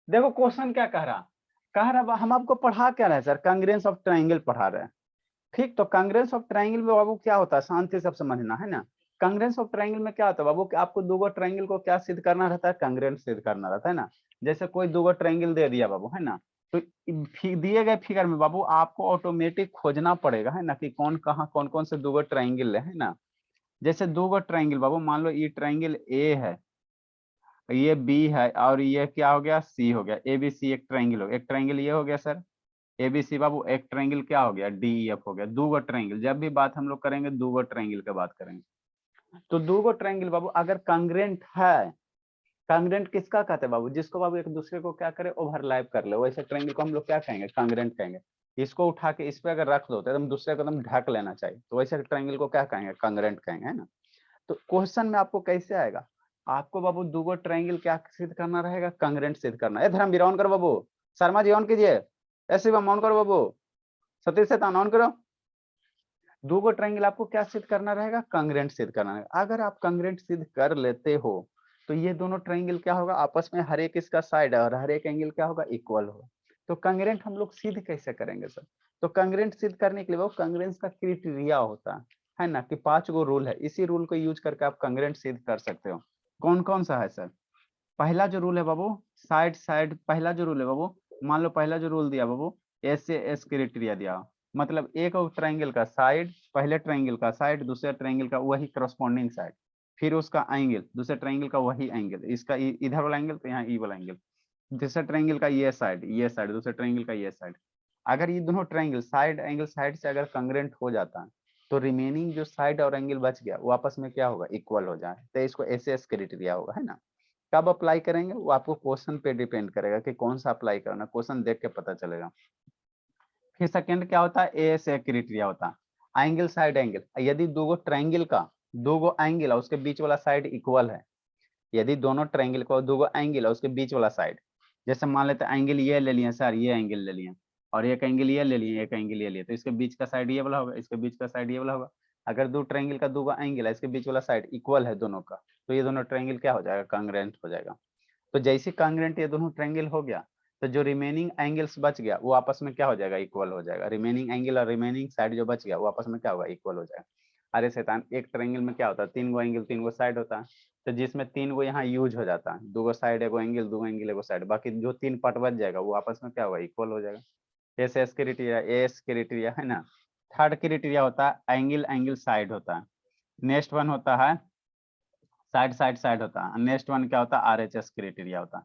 देखो क्वेश्चन क्या कह रहा हम आपको पढ़ा क्या रहे हैं सर, कांग्रेंस ऑफ ट्राइंगल पढ़ा रहे हैं। ठीक, तो कांग्रेंस ऑफ ट्राइंगल में बाबू क्या होता है, शांति से सब समझना है ना। कांग्रेंस ऑफ ट्राइंगल में क्या होता है बाबू कि आपको दो ट्राइंगल को क्या सिद्ध करना रहता है, कांग्रेंट सिद्ध करना रहता है ना। जैसे कोई दो ट्राइंगल दे दिया बाबू, है ना, तो दिए गए फिगर में बाबू आपको ऑटोमेटिक खोजना पड़ेगा, है ना, कि कौन कहाँ कौन कौन से दो ट्राइंगल है ना। जैसे दो ट्राइंगल बाबू, मान लो ये ट्राइंगल ए है, ये बी है, और ये क्या हो गया, सी हो गया। ए बी सी एक ट्राइंगल हो गया, एक ट्राइंगल ये हो गया सर एबीसी बाबू, एक ट्रायंगल क्या हो गया, डी एफ हो गया। दो ट्रायंगल, जब भी बात हम लोग करेंगे दो ट्रायंगल की बात करेंगे, तो दो ट्रायंगल बाबू अगर कांग्रेंट है, कांग्रेंट किसका कहते हैं बाबू, जिसको बाबू एक दूसरे को क्या करे, ओवरलैप कर ले, वैसे ट्रायंगल को हम लोग क्या कहेंगे, कांग्रेंट कहेंगे। इसको उठा के इस पे अगर रख दो तो एकदम दूसरे को एकदम ढक लेना चाहिए, तो वैसे ट्रायंगल को क्या कहेंगे, कांग्रेंट कहेंगे, है ना। तो क्वेश्चन में आपको कैसे आएगा, आपको बाबू दो ट्रायंगल क्या सिद्ध करना रहेगा, कांग्रेंट सिद्ध करना है। धर्मवीर ऑन करो बाबू, शर्मा जी ऑन कीजिए, ऐसे ऑन करो बाबू, सतीश से ऑन करो। दो ट्रायंगल आपको क्या सिद्ध करना रहेगा, कांग्रेंट सिद्ध करना रहेगा। अगर आप कांग्रेंट सिद्ध कर लेते हो तो ये दोनों ट्रायंगल क्या होगा, आपस में हर एक इसका साइड और हर एक एंगल क्या होगा, इक्वल होगा। तो कांग्रेंट हम लोग सिद्ध कैसे करेंगे सर, तो कांग्रेंट सिद्ध करने के लिए वो कांग्रेंस का क्राइटेरिया होता है ना, कि 5 गो रूल है, इसी रूल को यूज करके आप कांग्रेंट सिद्ध कर सकते हो। कौन कौन सा है सर, पहला जो रूल है बाबू, साइड साइड, पहला जो रूल है बाबू, मान लो पहला जो रूल दिया बाबू, एस से एस क्राइटेरिया दिया, मतलब एक ट्रायंगल का साइड, पहले ट्रायंगल का साइड, दूसरे ट्रायंगल का वही करस्पॉन्डिंग साइड, फिर उसका एंगल, दूसरे ट्रायंगल का वही एंगल, इसका इधर वाला एंगल तो यहाँ ई वाला एंगल, दूसरे ट्रायंगल का ये साइड, दूसरे ट्रायंगल का ये साइड। अगर ये दोनों ट्रायंगल साइड एंगल साइड से अगर कंग्रेंट हो जाता है, तो रिमेनिंग जो साइड और एंगल बच गया वो आपस में क्या होगा, इक्वल हो जाए, तो इसको एस एस क्राइटेरिया होगा, है ना। कब अप्लाई करेंगे वो आपको क्वेश्चन पे डिपेंड करेगा कि कौन सा अप्लाई करना, क्वेश्चन देख के पता चलेगा। फिर सेकंड क्या होता है, एएस क्राइटेरिया होता है, एंगल साइड एंगल, यदि दो ट्रायंगल का दो एंगल है उसके बीच वाला साइड इक्वल है, यदि दोनों ट्रायंगल को दो एंगल है उसके बीच वाला साइड, जैसे मान लेते हैं एंगल ये ले लिए सर, ये एंगल ले लिए, और एक एंगल ये ले लिए, एक एंगल ये लिए, तो इसके बीच का साइड ये वाला होगा, इसके बीच का साइड ये वाला होगा। अगर दो ट्रायंगल का दो एंगल है, इसके बीच वाला साइड इक्वल है दोनों का, तो ये दोनों ट्रायंगल क्या हो जाएगा, कांग्रेंट हो जाएगा। तो जैसे कांग्रेंट ये दोनों ट्रायंगल हो गया, तो जो रिमेनिंग एंगल्स बच गया वो आपस में क्या हो जाएगा, इक्वल हो जाएगा। रिमेनिंग एंगल और रिमेनिंग साइड जो बच गया वो आपस में क्या होगा, इक्वल हो जाएगा। अरे शैतान, एक ट्रायंगल में क्या होता है, 3 गो एंगल 3 गो साइड होता है, तो जिसमें 3 गो यहाँ यूज हो जाता है, 2 गो साइड एगो एंगल, 2 एंगल एगो साइड, बाकी जो 3 पार्ट बच जाएगा वो आपस में क्या होगा, इक्वल हो जाएगा। S S criteria, S criteria, है ना। थर्ड क्राइटेरिया होता है एंगल एंगल साइड होता है। नेक्स्ट वन होता है साइड साइड साइड होता है। नेक्स्ट वन क्या होता है, आरएचएस क्राइटेरिया होता है।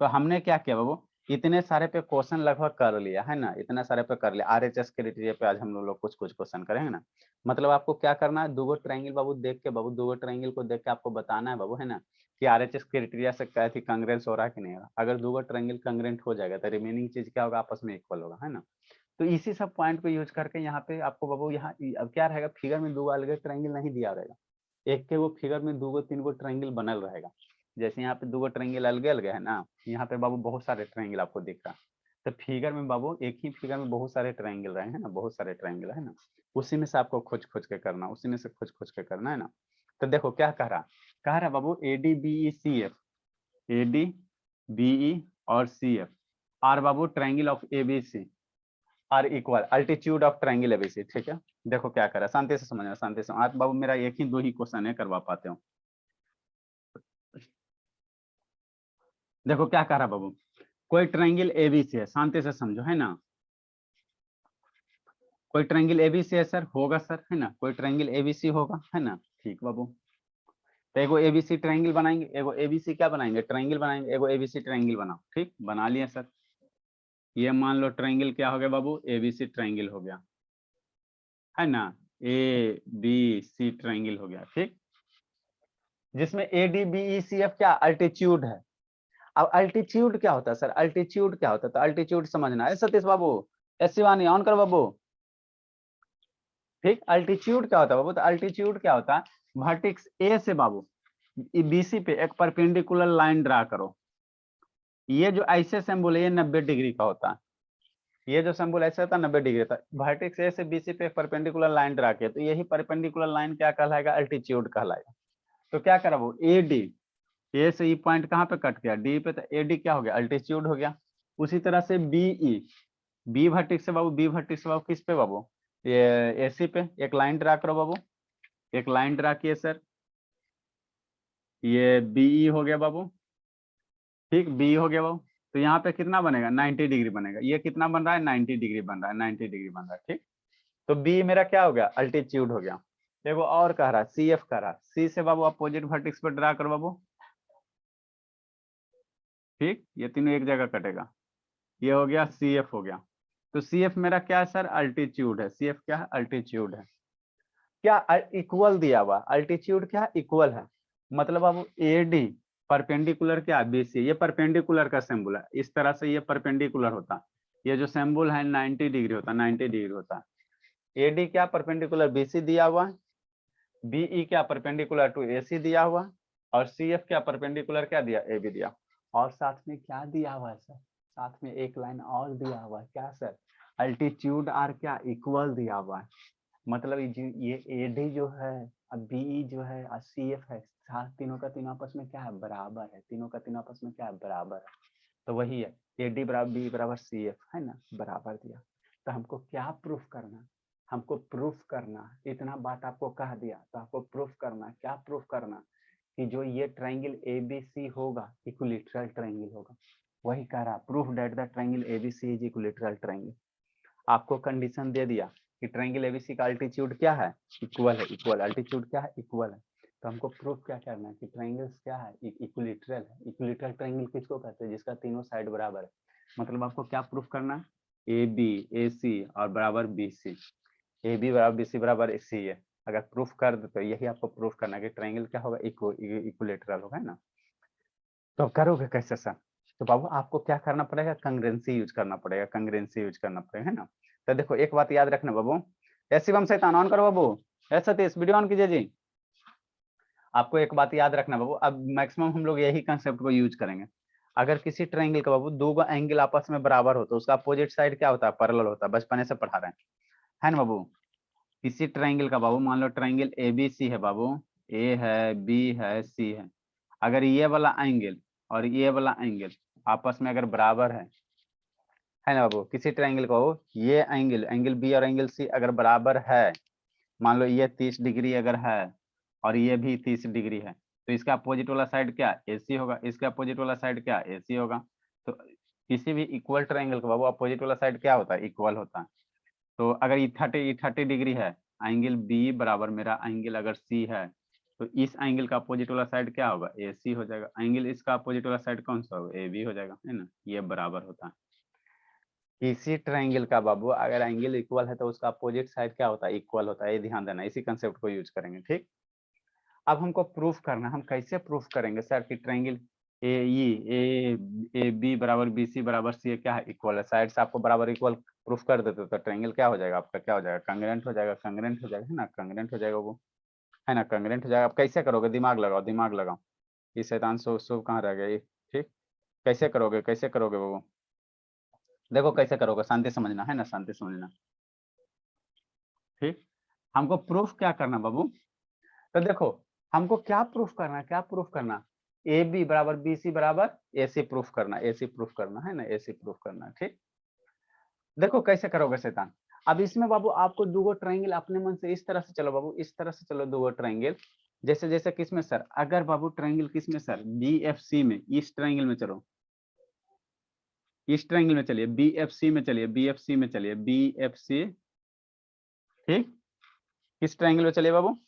तो हमने क्या किया बाबू, इतने सारे पे क्वेश्चन लगभग कर लिया है ना, इतने सारे पे कर लिया। आरएचएस क्राइटेरिया पे आज हम लोग कुछ कुछ क्वेश्चन करेंगे ना। मतलब आपको क्या करना है, दो ट्रायंगल बाबू देख के, बाबू दो ट्रायंगल को देख के आपको बताना है बाबू, है ना, कि आरएचएस क्राइटेरिया से क्या थी, कांग्रेंस हो रहा है कि नहीं हो रहा। अगर दो ट्रायंगल कांग्रेंट हो जाएगा तो रिमेनिंग चीज क्या होगा, आपस में इक्वल होगा, है ना। तो इसी सब पॉइंट को यूज करके यहाँ पे आपको बाबू, यहाँ अब क्या रहेगा, फिगर में दो अलग ट्रायंगल नहीं दिया रहेगा, एक के वो फिगर में 2 गो 3 गो ट्रायंगल बनल रहेगा। जैसे यहाँ पे 2 गो ट्रायंगल अलग अलग है ना, यहाँ पे बाबू बहुत सारे ट्रायंगल आपको दिख रहा है। तो फिगर में बाबू एक ही फिगर में बहुत सारे ट्रायंगल रहे हैं ना, बहुत सारे ट्रायंगल है ना, उसी में से आपको खोज खोज के करना, उसी में से खोज खोज के करना, है ना। तो देखो क्या कह रहा बाबू, A D B E C F, A D B E और सी एफ आर बाबू triangle of A B C are equal altitude of triangle ABC. ठीक है, देखो क्या करा, शांति से समझना, शांति से। आज बाबू मेरा एक ही दो ही क्वेश्चन है, करवा पाते हो। देखो क्या कह रहा बाबू, कोई ट्रायंगल एबीसी है, शांति से समझो, है ना। कोई ट्रायंगल एबीसी है सर, होगा सर, है ना, कोई ट्रायंगल एबीसी होगा, है ना। ठीक बाबू, तो एगो एबीसी ट्रायंगल बनाएंगे, एगो एबीसी क्या बनाएंगे, ट्रायंगल बनाएंगे, एगो एबीसी ट्रायंगल बनाओ। ठीक, बना लिया सर। ये मान लो ट्रायंगल क्या हो गया बाबू, एबीसी ट्रायंगल हो गया, है ना। ए बी सी ट्रायंगल हो गया। ठीक, जिसमें A D B E C F क्या अल्टीट्यूड है। अब अल्टीट्यूड क्या होता है सर, अल्टीट्यूड क्या होता है, तो अल्टीट्यूड समझना है सतीश बाबू, एस शिवानी ऑन करो बाबू। ठीक, अल्टीट्यूड क्या होता है बाबू, तो अल्टीट्यूड क्या होता है, वर्टेक्स ए से बाबू बीसी पे एक परपेंडिकुलर लाइन ड्रा करो। ये जो ऐसे सिंबल है ये 90 डिग्री का होता है, ये जो सिंबल ऐसे होता है 90 डिग्री का। वर्टेक्स ए से बीसी पे एक परपेंडिकुलर लाइन ड्रा किया, तो यही परपेंडिकुलर लाइन क्या कहलाएगा, अल्टीट्यूड कहलाएगा। तो क्या करा वो, ए डी ए से ई पॉइंट कहाँ पे कट गया, डी पे, तो ए डी क्या हो गया, अल्टीट्यूड हो गया। उसी तरह से बीई, बी वर्टेक्स से बाबू, बी वर्टेक्स से बाबू किस पे बाबू, ये एसी पे एक लाइन ड्रा करो बाबू, एक लाइन ड्रा किए सर, ये बीई हो गया बाबू, ठीक, बी हो गया बाबू। तो यहाँ पे कितना बनेगा, 90 डिग्री बनेगा। ये कितना बन रहा है, 90 डिग्री बन रहा है, 90 डिग्री बन रहा है, ठीक। तो बी मेरा क्या हो गया, अल्टीट्यूड हो गया। देखो और कह रहा है सी एफ कह रहा है, सी से बाबू अपोजिट वर्टेक्स पे ड्रा करो बाबू, ठीक, ये तीनों एक जगह कटेगा। ये हो गया सी एफ हो गया। तो सी एफ मेरा क्या है सर, अल्टीट्यूड है। सी एफ क्या है, अल्टीट्यूड है। क्या इक्वल दिया हुआ, अल्टीट्यूड क्या इक्वल है, मतलब अब ए डी परपेंडिकुलर क्या बीसी, ये परपेंडिकुलर का सिंबल है, इस तरह से ये परपेंडिकुलर होता, ये जो सिंबल है 90 डिग्री होता, 90 डिग्री होता। ए डी क्या परपेंडिकुलर बीसी दिया हुआ, बीई क्या परपेंडिकुलर टू एसी दिया हुआ, और सी एफ क्या परपेंडिकुलर क्या दिया, ए बी दिया। और साथ में क्या दिया हुआ है सर, साथ में एक लाइन और दिया हुआ है, क्या सर, अल्टीट्यूड आर क्या इक्वल दिया हुआ है। मतलब ये एडी जो है, अब बीई जो है, और सी एफ है, तीनों का तीनों आपस में क्या है, बराबर है, तीनों का तीनों आपस में क्या है, बराबर है। तो वही है, एडी बराबर बी बराबर सी एफ है ना, बराबर दिया। तो हमको क्या प्रूफ करना, हमको प्रूफ करना, इतना बात आपको कह दिया तो आपको प्रूफ करना, क्या प्रूफ करना, कि जो ये ट्रायंगल एबीसी होगा इक्विलैटरल ट्रायंगल होगा। वही कह रहा, proof that the triangle ABC is equilateral triangle. आपको कंडीशन दे दिया कि ट्रायंगल एबीसी का अल्टीट्यूड क्या है, इक्वल है, इक्वल, अल्टीट्यूड क्या है, इक्वल है। तो हमको प्रूफ क्या करना है कि ट्रायंगल्स क्या है, इक्विलैटरल है। इक्विलैटरल ट्रायंगल किसको कहते हैं, जिसका तीनों साइड बराबर है। मतलब आपको क्या प्रूफ करना है, ए बी ए सी और बराबर बी सी, ए बी बराबर बी सी बराबर सी है। अगर प्रूफ कर दे तो यही आपको प्रूफ करना है कि ट्रायंगल क्या होगा, इक्विलैटरल होगा, है ना। तो करोगे कैसे सर, तो बाबू आपको क्या करना पड़ेगा, कंग्रेंसी यूज करना पड़ेगा, कंग्रेंसी यूज करना पड़ेगा, है ना। तो देखो एक बात याद रखना बाबू, ऐसी बम शैतान ऑन करो बाबू, ऐसा तो इस वीडियो ऑन कीजिए जी। आपको एक बात याद रखना बाबू, अब मैक्सिमम हम लोग यही कंसेप्ट को यूज करेंगे। अगर किसी ट्रायंगल का बाबू दो एंगल आपस में बराबर हो तो उसका अपोजिट साइड क्या होता है, पैरेलल होता है, बचपने से पढ़ा रहे हैं, है ना बाबू। किसी ट्रायंगल का बाबू, मान लो ट्रायंगल एबीसी है बाबू, ए है, बी है, सी है। अगर ये वाला एंगल और ये वाला एंगल आपस में अगर बराबर है ना बाबू, किसी ट्रायंगल को ये एंगल, एंगल बी और एंगल सी अगर बराबर है, मान लो ये 30 डिग्री अगर है और ये भी 30 डिग्री है, तो इसका अपोजिट वाला साइड क्या, एसी होगा, इसका अपोजिट वाला साइड क्या, एसी होगा। तो किसी भी इक्वल ट्रायंगल का बाबू अपोजिट वाला साइड क्या होता है, इक्वल होता है। तो अगर ये 30 डिग्री है, एंगल बी बराबर मेरा एंगल अगर सी है, तो इस एंगल का अपोजिट वाला साइड क्या होगा, ए सी हो जाएगा। एंगल इसका अपोजिट वाला साइड कौन सा होगा, ए बी हो जाएगा, है ना। ये बराबर होता है। किसी ट्रायंगल का बाबू अगर एंगल इक्वल है तो उसका अपोजिट साइड क्या होता है, इक्वल होता है। ये ध्यान देना, इसी कंसेप्ट को यूज करेंगे, ठीक। अब हमको प्रूफ करना, हम कैसे प्रूफ करेंगे सर कि ट्रायंगल ए बी बराबर बी सी बराबर सी क्या है, इक्वल है। साइड से आपको बराबर इक्वल प्रूफ कर देते तो ट्रायंगल क्या हो जाएगा आपका, क्या हो जाएगा, कंग्रेंट हो जाएगा, कंग्रेंट हो जाएगा, है ना, कंग्रेंट हो जाएगा वो, है ना, कंग्रेंट हो जाएगा। आप कैसे करोगे, दिमाग लगाओ, दिमाग लगाओ। ये शैतान शुभ कहाँ रह गया ये, ठीक। कैसे करोगे, कैसे करोगे वो, देखो कैसे करोगे, शांति समझना, है ना, शांति समझना, ठीक। हमको प्रूफ क्या करना बाबू, तो देखो हमको क्या प्रूफ करना, क्या प्रूफ करना, ए बी बराबर बी सी बराबर ए सी प्रूफ करना, ए सी प्रूफ करना, है ना, ए सी प्रूफ करना, ठीक। देखो कैसे करोगे शैतान। अब इसमें बाबू आपको दो ट्रायंगल अपने मन से इस तरह से चलो बाबू, इस तरह से चलो दो ट्रायंगल, जैसे जैसे किसमें सर, अगर बाबू ट्रायंगल किसमें सर, बी एफ सी में, इस ट्रायंगल में चलो, इस ट्रायंगल में चलिए, बी एफ सी में चलिए, बी एफ सी में चलिए, बी एफ सी, ठीक। किस ट्रायंगल में चलिए बाबू,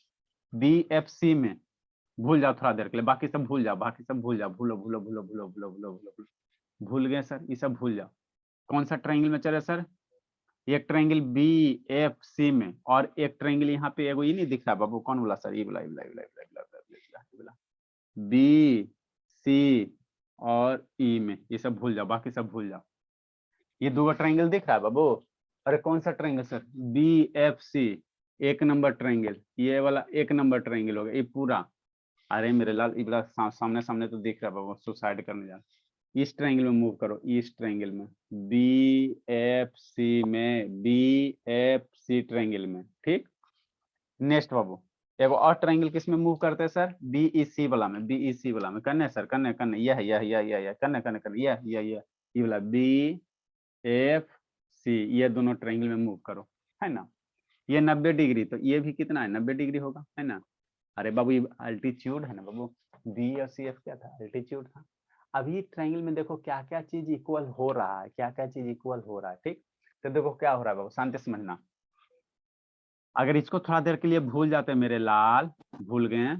बी एफ सी में। भूल जाओ थोड़ा देर के लिए, बाकी सब भूल जाओ, बाकी सब भूल जाओ, भूलो भूलो भूलो भूलो भूलो भूलो भूलो, भूल गए सर, ये सब भूल जाओ। कौन सा ट्रायंगल में चले सर, एक ट्रायंगल बी एफ सी में, और एक ट्रायंगल यहाँ पे एगो ये नहीं दिख रहा बाबू, कौन बोला सर, ये बोला, बी सी और ई में, ये सब भूल जाओ, बाकी सब भूल जाओ। ये दो ट्रायंगल दिख रहा है बाबू, अरे कौन सा triangle sir, B F C, एक नंबर ट्रायंगल, ये वाला एक नंबर ट्रायंगल होगा ये पूरा। अरे मेरे लाल इबला सामने सामने तो दिख रहा है बाबू, सुसाइड करने जा, इस ट्रायंगल में मूव करो, इस ट्रायंगल में, बी एफ सी में, बी एफ सी ट्रायंगल में, ठीक। नेक्स्ट बाबू एगो और ट्रायंगल किस में मूव करते हैं सर, बीईसी वाला में, बीईसी वाला में करने सर, करने करने यह करने करने करने यह ये वाला बी एफ सी, ये दोनों ट्रायंगल में मूव करो, है ना। ये 90 डिग्री, तो ये भी कितना है 90 डिग्री होगा, है ना। अरे बाबू ये अल्टीट्यूड है ना बाबू, बी और सी एफ क्या था, अल्टीट्यूड था। अभी ट्रायंगल में देखो क्या क्या चीज इक्वल हो रहा है, क्या क्या चीज इक्वल हो रहा है, ठीक। तो देखो क्या हो रहा है बाबू, शांति से समझना। अगर इसको थोड़ा देर के लिए भूल जाते मेरे लाल, भूल गए,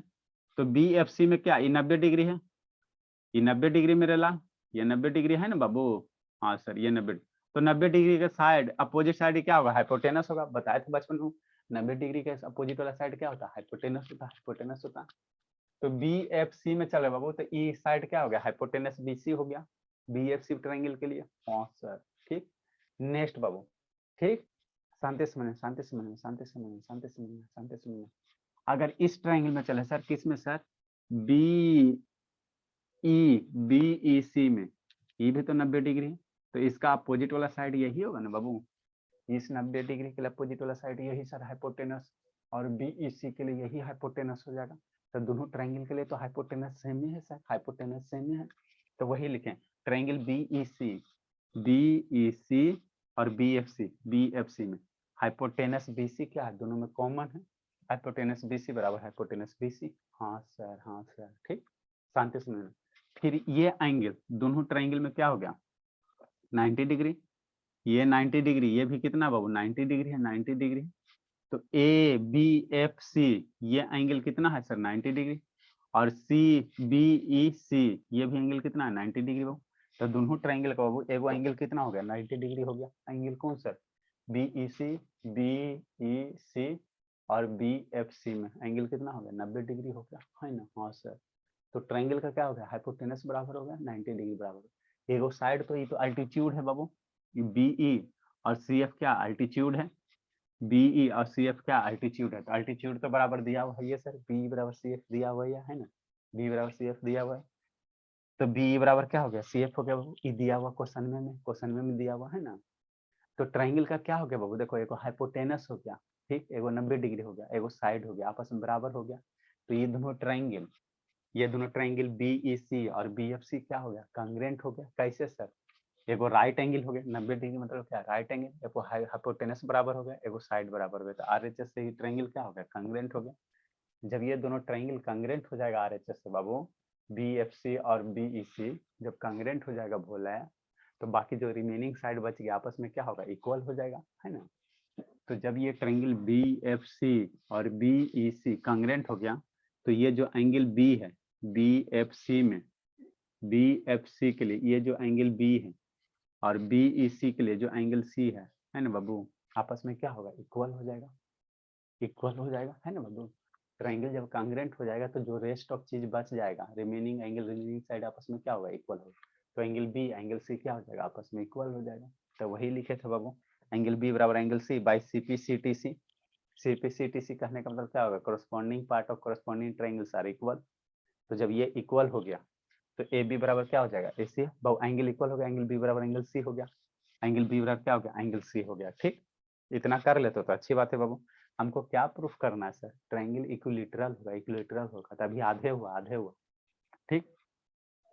तो बी एफ सी में क्या, ये 90 डिग्री है, ये 90 डिग्री मेरे लाल, ये 90 डिग्री है ना बाबू। हाँ सर ये 90, तो 90 डिग्री के साइड अपोजिट साइड क्या होगा, हाइपोटेनस होगा, बताया था बचपन में। 90 डिग्री के अपोजिट वाला साइड क्या होता है, हाइपोटेनस होता है, हाइपोटेनस होता है। तो बी एफ सी में चले बाबू, तो ई साइड क्या हो गया, हाइपोटेनस बी सी हो गया, बी एफ सी ट्रायंगल के लिए। हाँ सर ठीक। नेक्स्ट बाबू, ठीक। शांति से समझना, शांति से समझना, शांति से समझना, शांति से समझना, शांति से समझना। अगर इस ट्रायंगल में चले सर, किस में sir, B E, B E C में, ई भी तो 90 डिग्री है, तो इसका अपोजिट वाला साइड यही होगा ना बाबू, इस 90 डिग्री के लिए अपोजिट वाला साइड यही सर हाइपोटेनस, और बीईसी के लिए यही हाइपोटेनस हो जाएगा। तो दोनों ट्रायंगल के लिए तो हाइपोटेनस सेम ही है सर, हाइपोटेनस सेम ही है, तो वही लिखें ट्रायंगल बीईसी, बीईसी और बीएफसी में हाइपोटेनस बीसी क्या है, दोनों में कॉमन है, हाइपोटेनस बीसी बराबर हाइपोटेनस बीसी। हाँ सर, हाँ सर ठीक। शांति से। फिर ये एंगल दोनों ट्रायंगल में क्या हो गया, 90 डिग्री, ये 90 डिग्री, ये भी कितना बाबू 90 डिग्री है, 90 डिग्री। तो ए बी एफ सी ये एंगल कितना है सर 90 डिग्री, और सी बी ई सी ये भी एंगल कितना है 90 डिग्री बाबू। तो दोनों ट्रायंगल का बाबू एगो एंगल कितना हो गया 90 डिग्री हो गया, एंगल कौन सर, बी ई सी और बी एफ सी में एंगल कितना हो गया 90 डिग्री हो गया, है ना। हाँ सर, तो ट्रायंगल का क्या हो गया, हाइपोटेनस बराबर हो गया 90 डिग्री बराबर। एगो साइड तो ये तो अल्टीट्यूड है बाबू, बीई और सी एफ क्या अल्टीट्यूड है, बीई और सी एफ क्या अल्टीट्यूड है, तो अल्टीट्यूड तो बराबर दिया हुआ है ये सर, बी बराबर सी एफ दिया हुआ है ना, बी बराबर सी एफ दिया हुआ है, तो बी बराबर क्या हो गया सी एफ हो गया बाबू, ई दिया हुआ क्वेश्चन में दिया हुआ है ना। तो ट्रायंगल का क्या हो गया बाबू, देखो एगो हाइपोटेनस हो गया, ठीक, एगो 90 डिग्री हो गया, एगो साइड हो गया, आपस में बराबर हो गया। तो ये दोनों ट्रायंगल बीईसी और बीएफसी क्या हो गया, कांग्रेंट हो गया। कैसे सर, एगो राइट एंगल हो गया 90 डिग्री, मतलब क्या राइट एंगल, एगो हाइपोटेनस बराबर हो गया, एगो साइड बराबर हो गया, तो आरएचएस से ही ट्रायंगल क्या हो गया, कांग्रेंट हो गया। जब ये दोनों ट्रायंगल कांग्रेंट हो जाएगा आरएचएस से बाबू, बीएफसी और बीईसी जब कांग्रेंट हो जाएगा बोला है, तो बाकी जो रिमेनिंग साइड बच गया आपस में क्या होगा, इक्वल हो जाएगा, है ना। तो जब ये ट्रायंगल बीएफसी और बीईसी कांग्रेंट हो गया, तो ये जो एंगल बी है बीएफसी में, बीएफसी के लिए ये जो एंगल बी है और बीईसी के लिए जो एंगल सी है ना बाबू, आपस में क्या होगा, इक्वल हो जाएगा, इक्वल हो जाएगा, है ना बाबू। ट्रायंगल जब कांग्रेंट हो जाएगा तो जो रेस्ट ऑफ चीज बच जाएगा, रिमेनिंग एंगल रिमेनिंग साइड आपस में क्या होगा, इक्वल होगा, तो एंगल बी एंगल सी क्या हो जाएगा, आपस में इक्वल हो जाएगा। तो वही लिखे थे बाबू, एंगल बी बराबर angle C by CP CTC, CP CTC कहने का मतलब क्या होगा, corresponding part of corresponding triangles are equal. तो जब ये इक्वल हो गया तो ए बी बराबर क्या हो जाएगा, ए सी, एंगल इक्वल हो गया, एंगल बी बराबर एंगल सी हो गया, एंगल बी बराबर क्या हो गया, एंगल सी हो गया, ठीक। इतना कर लेते तो अच्छी बात है बाबू। हमको क्या प्रूफ करना है सर, ट्रायंगल इक्विलेटरल होगा, इक्विलेटरल होगा, तभी आधे हुआ, आधे हुआ, ठीक।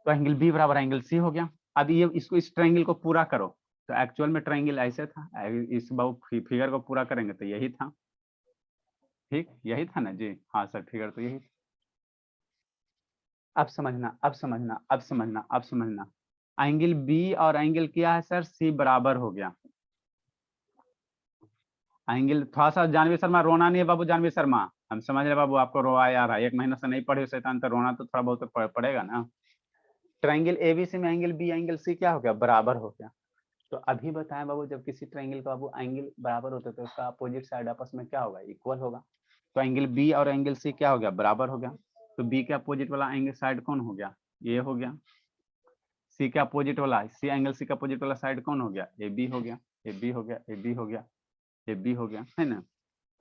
तो एंगल बी बराबर एंगल सी हो गया। अब ये इसको इस ट्रायंगल को पूरा करो, तो एक्चुअल में ट्रायंगल ऐसे था, इस बाबू फिगर को पूरा करेंगे तो यही था, ठीक, यही था ना जी। हाँ सर फिगर तो यही था। अब समझना, अब समझना, अब समझना, अब समझना, एंगल बी और एंगल क्या है सर, सी बराबर हो गया। एंगल थोड़ा सा जानवी शर्मा रोना नहीं है बाबू, जानवी शर्मा हम समझ रहे बाबू, आपको रोआ आ रहा है, एक महीना से नहीं पढ़े शैतान, तो रोना तो थोड़ा बहुत पड़ेगा ना। ट्रायंगल एबीसी में एंगल बी एंगल सी क्या हो गया, बराबर हो गया। तो अभी बताएं बाबू, जब किसी ट्रायंगल का बाबू एंगल बराबर होता है तो उसका अपोजिट साइड आपस में क्या होगा, इक्वल होगा। तो एंगल बी और एंगल सी क्या हो गया, बराबर हो गया। तो बी के अपोजिट वाला एंगल साइड कौन हो गया, ये हो गया। सी के अपोजिट वाला, सी एंगल सी का अपोजिट वाला साइड कौन हो गया, ए बी हो गया, ए बी हो गया, ए बी हो गया, ए बी हो गया, है ना।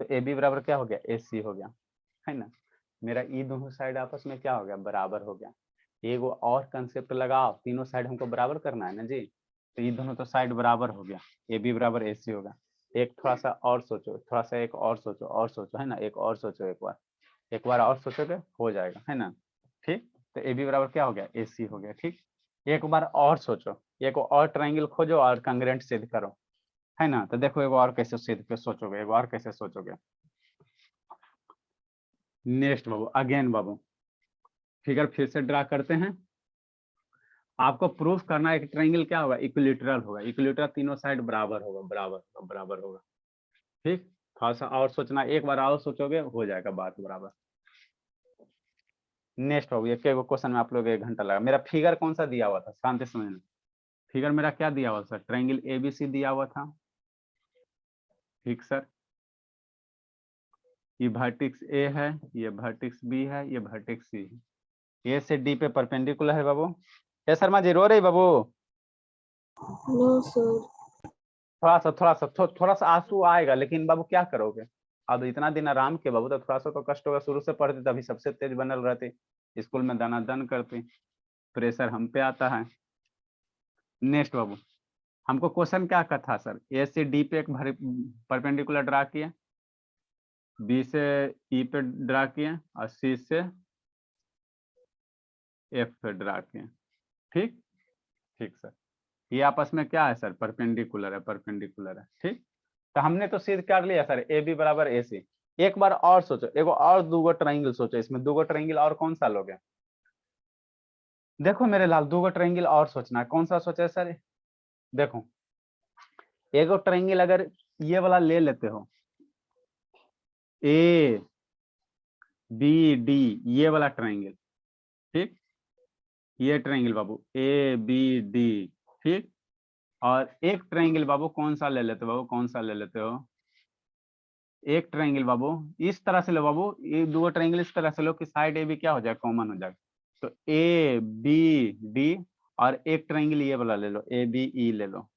तो ए बी बराबर क्या हो गया, ए सी हो गया, है ना। मेरा ई दोनों साइड आपस में क्या हो गया, बराबर हो गया। एगो और कंसेप्ट लगाओ, तीनों साइड हमको बराबर करना है ना जी, तो ये दोनों तो साइड बराबर हो गया, ए बी बराबर ए सी होगा। एक थोड़ा सा और सोचो, थोड़ा सा एक और सोचो, और सोचो, है ना, एक और सोचो एक बार। एक बार और सोचोगे हो जाएगा, है ना। ठीक, तो ए बी बराबर क्या हो गया, ए सी हो गया। ठीक, एक बार और सोचो, एक और ट्राइंगल खोजो और कांग्रेंट सिद्ध करो, है ना। तो देखो एक और कैसे सिद्ध सोचोगे, एक और कैसे सोचोगे। नेक्स्ट बाबू, अगेन बाबू फिगर फिर से ड्रा करते हैं। आपको प्रूफ करना है कि ट्रायंगल क्या होगा, इक्विलेटरल होगा। इक्विलेटरल तीनों साइड बराबर होगा, बराबर बराबर होगा। ठीक, थोड़ा सा और सोचना, एक बार और सोचोगे हो जाएगा बात बराबर। नेक्स्ट हो गया, क्वेश्चन में आप लोग 1 घंटा लगा। मेरा फिगर कौन सा दिया हुआ था, शांति से समझना। फिगर मेरा क्या दिया हुआ था, ट्रायंगल एबीसी दिया हुआ था। ठीक सर, ये वर्टेक्स ए है, ये वर्टेक्स बी है, ये वर्टेक्स सी है। ए से डी पे परपेंडिकुलर है बाबू। ए शर्मा जी रो रही बाबू? No sir. थोड़ा सा आंसू आएगा, लेकिन बाबू क्या करोगे, अब इतना दिन आराम के बाबू, तो थोड़ा सा तो कष्ट होगा। शुरू से पढ़ते तभी सबसे तेज बनल रहते, स्कूल में दाना दन करते, प्रेशर हम पे आता है। नेक्स्ट बाबू, हमको क्वेश्चन क्या का था सर, ए से डी पे एक परपेंडिकुलर ड्रा किया, बी से ई पे ड्रा किए, और सी से एफ पे ड्रा किए। ठीक, ठीक सर, ये आपस में क्या है सर, परपेंडिकुलर है, परपेंडिकुलर है। ठीक, तो हमने तो सिद्ध कर लिया सर, ए बी बराबर ए सी। एक बार और सोचो, एगो और दूगो ट्रायंगल सोचो, इसमें दूगो ट्रायंगल और कौन सा लोगे। देखो मेरे लाल, दूगो ट्रायंगल और सोचना है, कौन सा सोचे सर। देखो एगो ट्रायंगल अगर ये वाला ले लेते हो, ए बी डी, ये वाला ट्रायंगल। ठीक, ये ट्रायंगल बाबू ए बी डी। ठीक, और एक ट्रायंगल बाबू कौन सा ले लेते हो, बाबू कौन सा ले लेते हो, एक ट्रायंगल बाबू इस तरह से लो बाबू, ये दो ट्रायंगल इस तरह से लो कि साइड ए बी क्या हो जाए, कॉमन हो जाए। तो ए बी डी, और एक ट्रायंगल ये वाला ले लो, ए बी ई ले लो।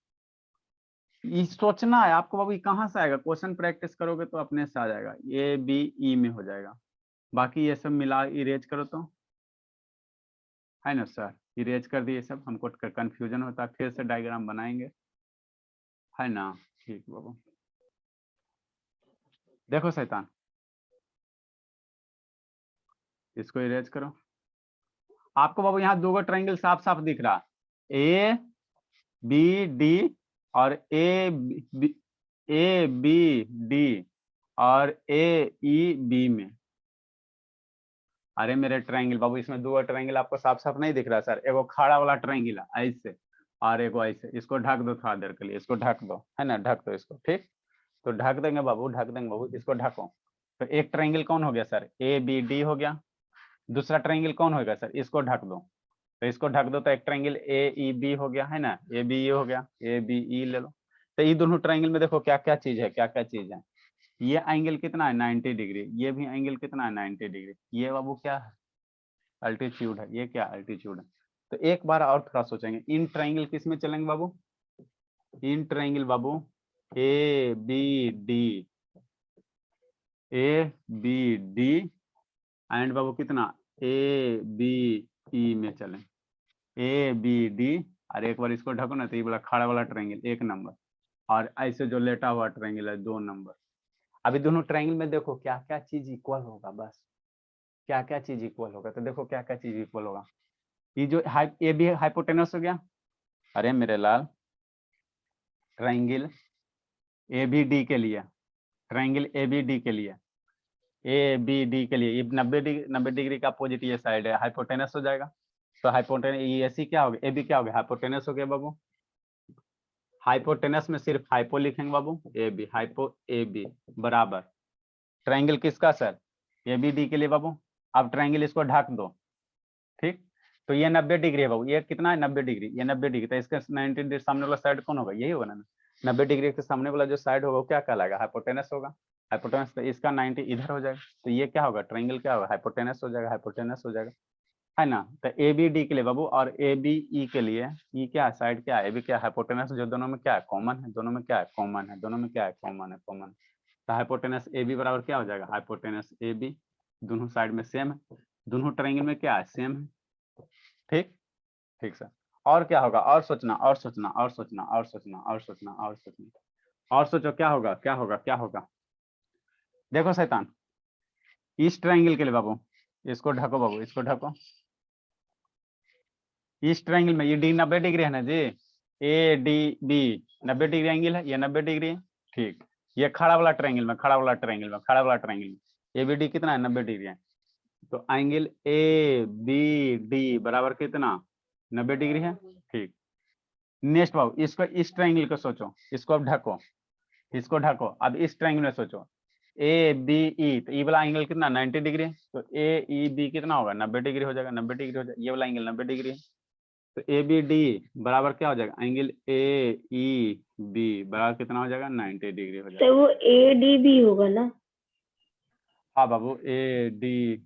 ये सोचना है आपको बाबू, ये कहाँ से आएगा, क्वेश्चन प्रैक्टिस करोगे तो अपने से आ जाएगा, ए बी ई में हो जाएगा। बाकी ये सब मिला इरेज करो तो, है ना सर, इरेज कर दिए सब, हमको कंफ्यूजन होता है, फिर से डायग्राम बनाएंगे, है ना। ठीक बाबू, देखो शैतान, इसको इरेज करो। आपको बाबू यहाँ दो ट्रायंगल साफ साफ दिख रहा, ए बी डी, और ए बी डी, और ए ई बी में। अरे मेरे ट्रायंगल बाबू, इसमें दो ट्रायंगल आपको साफ साफ नहीं दिख रहा सर, एगो खड़ा वाला ट्रायंगल है ऐसे, और एगो ऐसे। इसको ढक दो थोड़ा देर के लिए, इसको ढक दो, है ना, ढक दो इसको। ठीक, तो ढक देंगे बाबू, ढक देंगे बाबू, इसको ढको। तो एक ट्रायंगल कौन हो गया सर, ए बी डी हो गया। दूसरा ट्रायंगल कौन होगा सर, इसको ढक दो। तो इसको ढक दो, तो एक ट्रायंगल ए ई बी हो गया, है ना, ए बी ई हो गया, ए बी ई ले लो। तो ये दोनों ट्रायंगल में देखो क्या क्या चीज है, क्या क्या चीज है। ये एंगल कितना है, 90 डिग्री। ये भी एंगल कितना है, 90 डिग्री। ये बाबू क्या है, अल्टीट्यूड है। ये क्या अल्टीट्यूड है। तो एक बार और थोड़ा सोचेंगे, इन ट्रायंगल किस में चलेंगे बाबू, इन ट्रायंगल बाबू A B D, A B D, and बाबू कितना, ए बी ई में चलें, ए बी डी। और एक बार इसको ढको ना, तो ये वाला खड़ा वाला ट्रायंगल 1 नंबर, और ऐसे जो लेटा हुआ ट्रायंगल है 2 नंबर। अभी दोनों ट्रायंगल में देखो क्या क्या चीज इक्वल होगा, बस क्या क्या चीज इक्वल होगा। तो देखो क्या क्या चीज इक्वल होगा, ये जो ए बी हाइपोटेनस हो गया। अरे मेरे लाल, ट्रायंगल ए बी डी के लिए, ट्रायंगल ए बी डी के लिए, ए बी डी के लिए, ये 90 डिग्री का अपोजिट ये साइड है, हाइपोटेनस हो जाएगा। तो हाइपोटेनस ये सी क्या हो गया, ए बी क्या हो गया, हाइपोटेनस हो गया बाबू। हाइपोटेनस में सिर्फ हाइपो लिखेंगे बाबू, A B, hypo A B बराबर ट्रायंगल किसका सर, ए बी डी के लिए बाबू। अब ट्रायंगल इसको ढक दो। ठीक, तो ये 90 डिग्री है बाबू, ये कितना है 90 डिग्री, ये 90 डिग्री। तो इसके 90 डिग्री सामने वाला साइड कौन होगा, यही होगा ना। 90 डिग्री के सामने वाला जो साइड होगा वो क्या कहलाएगा, हाइपोटेनस होगा। हाइपोटेनस, तो इसका 90 इधर हो जाएगा, तो ये क्या होगा, ट्रायंगल क्या होगा, हाइपोटेनस हो जाएगा, हाइपोटेनस हो जाएगा, है ना। तो ए बी डी के लिए बाबू, और ए बी ई के लिए, ई क्या है, साइड क्या है, ए बी क्या है, हाइपोटेनस, जो दोनों में क्या है, कॉमन है। दोनों में क्या है, कॉमन है। दोनों में क्या है, कॉमन है, कॉमन। तो हाइपोटेनस ए बी बराबर क्या हो जाएगा, हाइपोटेनस ए बी, दोनों साइड में सेम है, दोनों ट्रायंगल में क्या है, सेम है। ठीक, ठीक सर। और क्या होगा, और सोचना, और सोचना, और सोचना, और सोचना, और सोचना, और सोचना, और सोचो क्या होगा, क्या होगा, क्या होगा। देखो शैतान, इस ट्रायंगल के लिए बाबू इसको ढको, बाबू इसको ढको। इस ट्रायंगल में ये डी 90 डिग्री है ना जी, A D B 90 degree angle है, ये 90 डिग्री है, ठीक। ये खड़ा वाला ट्रायंगल में, खड़ा वाला ट्रायंगल में, खड़ा वाला ट्रायंगल में ए बी डी कितना है, 90 डिग्री है। तो एंगल ए बी डी बराबर कितना, 90 डिग्री है, ठीक। नेक्स्ट बाबू इसको, इस ट्रायंगल को सोचो, इसको अब ढको, इसको ढको। अब इस ट्रायंगल में सोचो ए बी ई, तो ई वाला एंगल कितना, 90 डिग्री है, तो ए ई बी कितना होगा, 90 डिग्री हो जाएगा, 90 डिग्री हो जाएगा, ये वाला एंगल 90 डिग्री है। तो ए बी डी बराबर क्या हो जाएगा, एंगल ए ई बी बराबर कितना हो जाएगा, 90 डिग्री हो जाएगा। तो वो ए डी भी होगा ना? हाँ बाबू ए डी,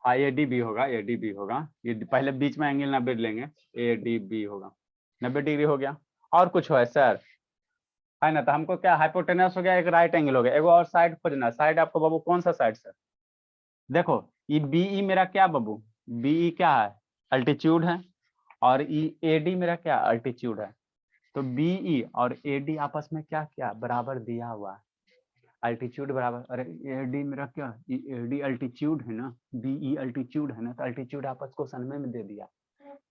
हाँ ए डी बी होगा, ए डी बी होगा। ये पहले बीच में एंगल 90 लेंगे, ए डी बी होगा, 90 डिग्री हो गया। और कुछ हो है सर, है ना? तो हमको क्या हाइपोटेनस हो गया, एक राइट एंगल हो गया, एक और साइड खोजना। साइड आपको बाबू कौन सा साइड सर, देखो ये बीई मेरा क्या बाबू, बीई क्या है, अल्टीट्यूड है, और ए डी मेरा क्या, अल्टीट्यूड है। तो बीई और ए डी आपस में क्या क्या बराबर दिया हुआ है, अल्टीट्यूड बराबर। अरे ए डी मेरा क्या, ए डी अल्टीट्यूड है ना, बीई अल्टीट्यूड है ना, तो अल्टीट्यूड आपस को सनमे में दे दिया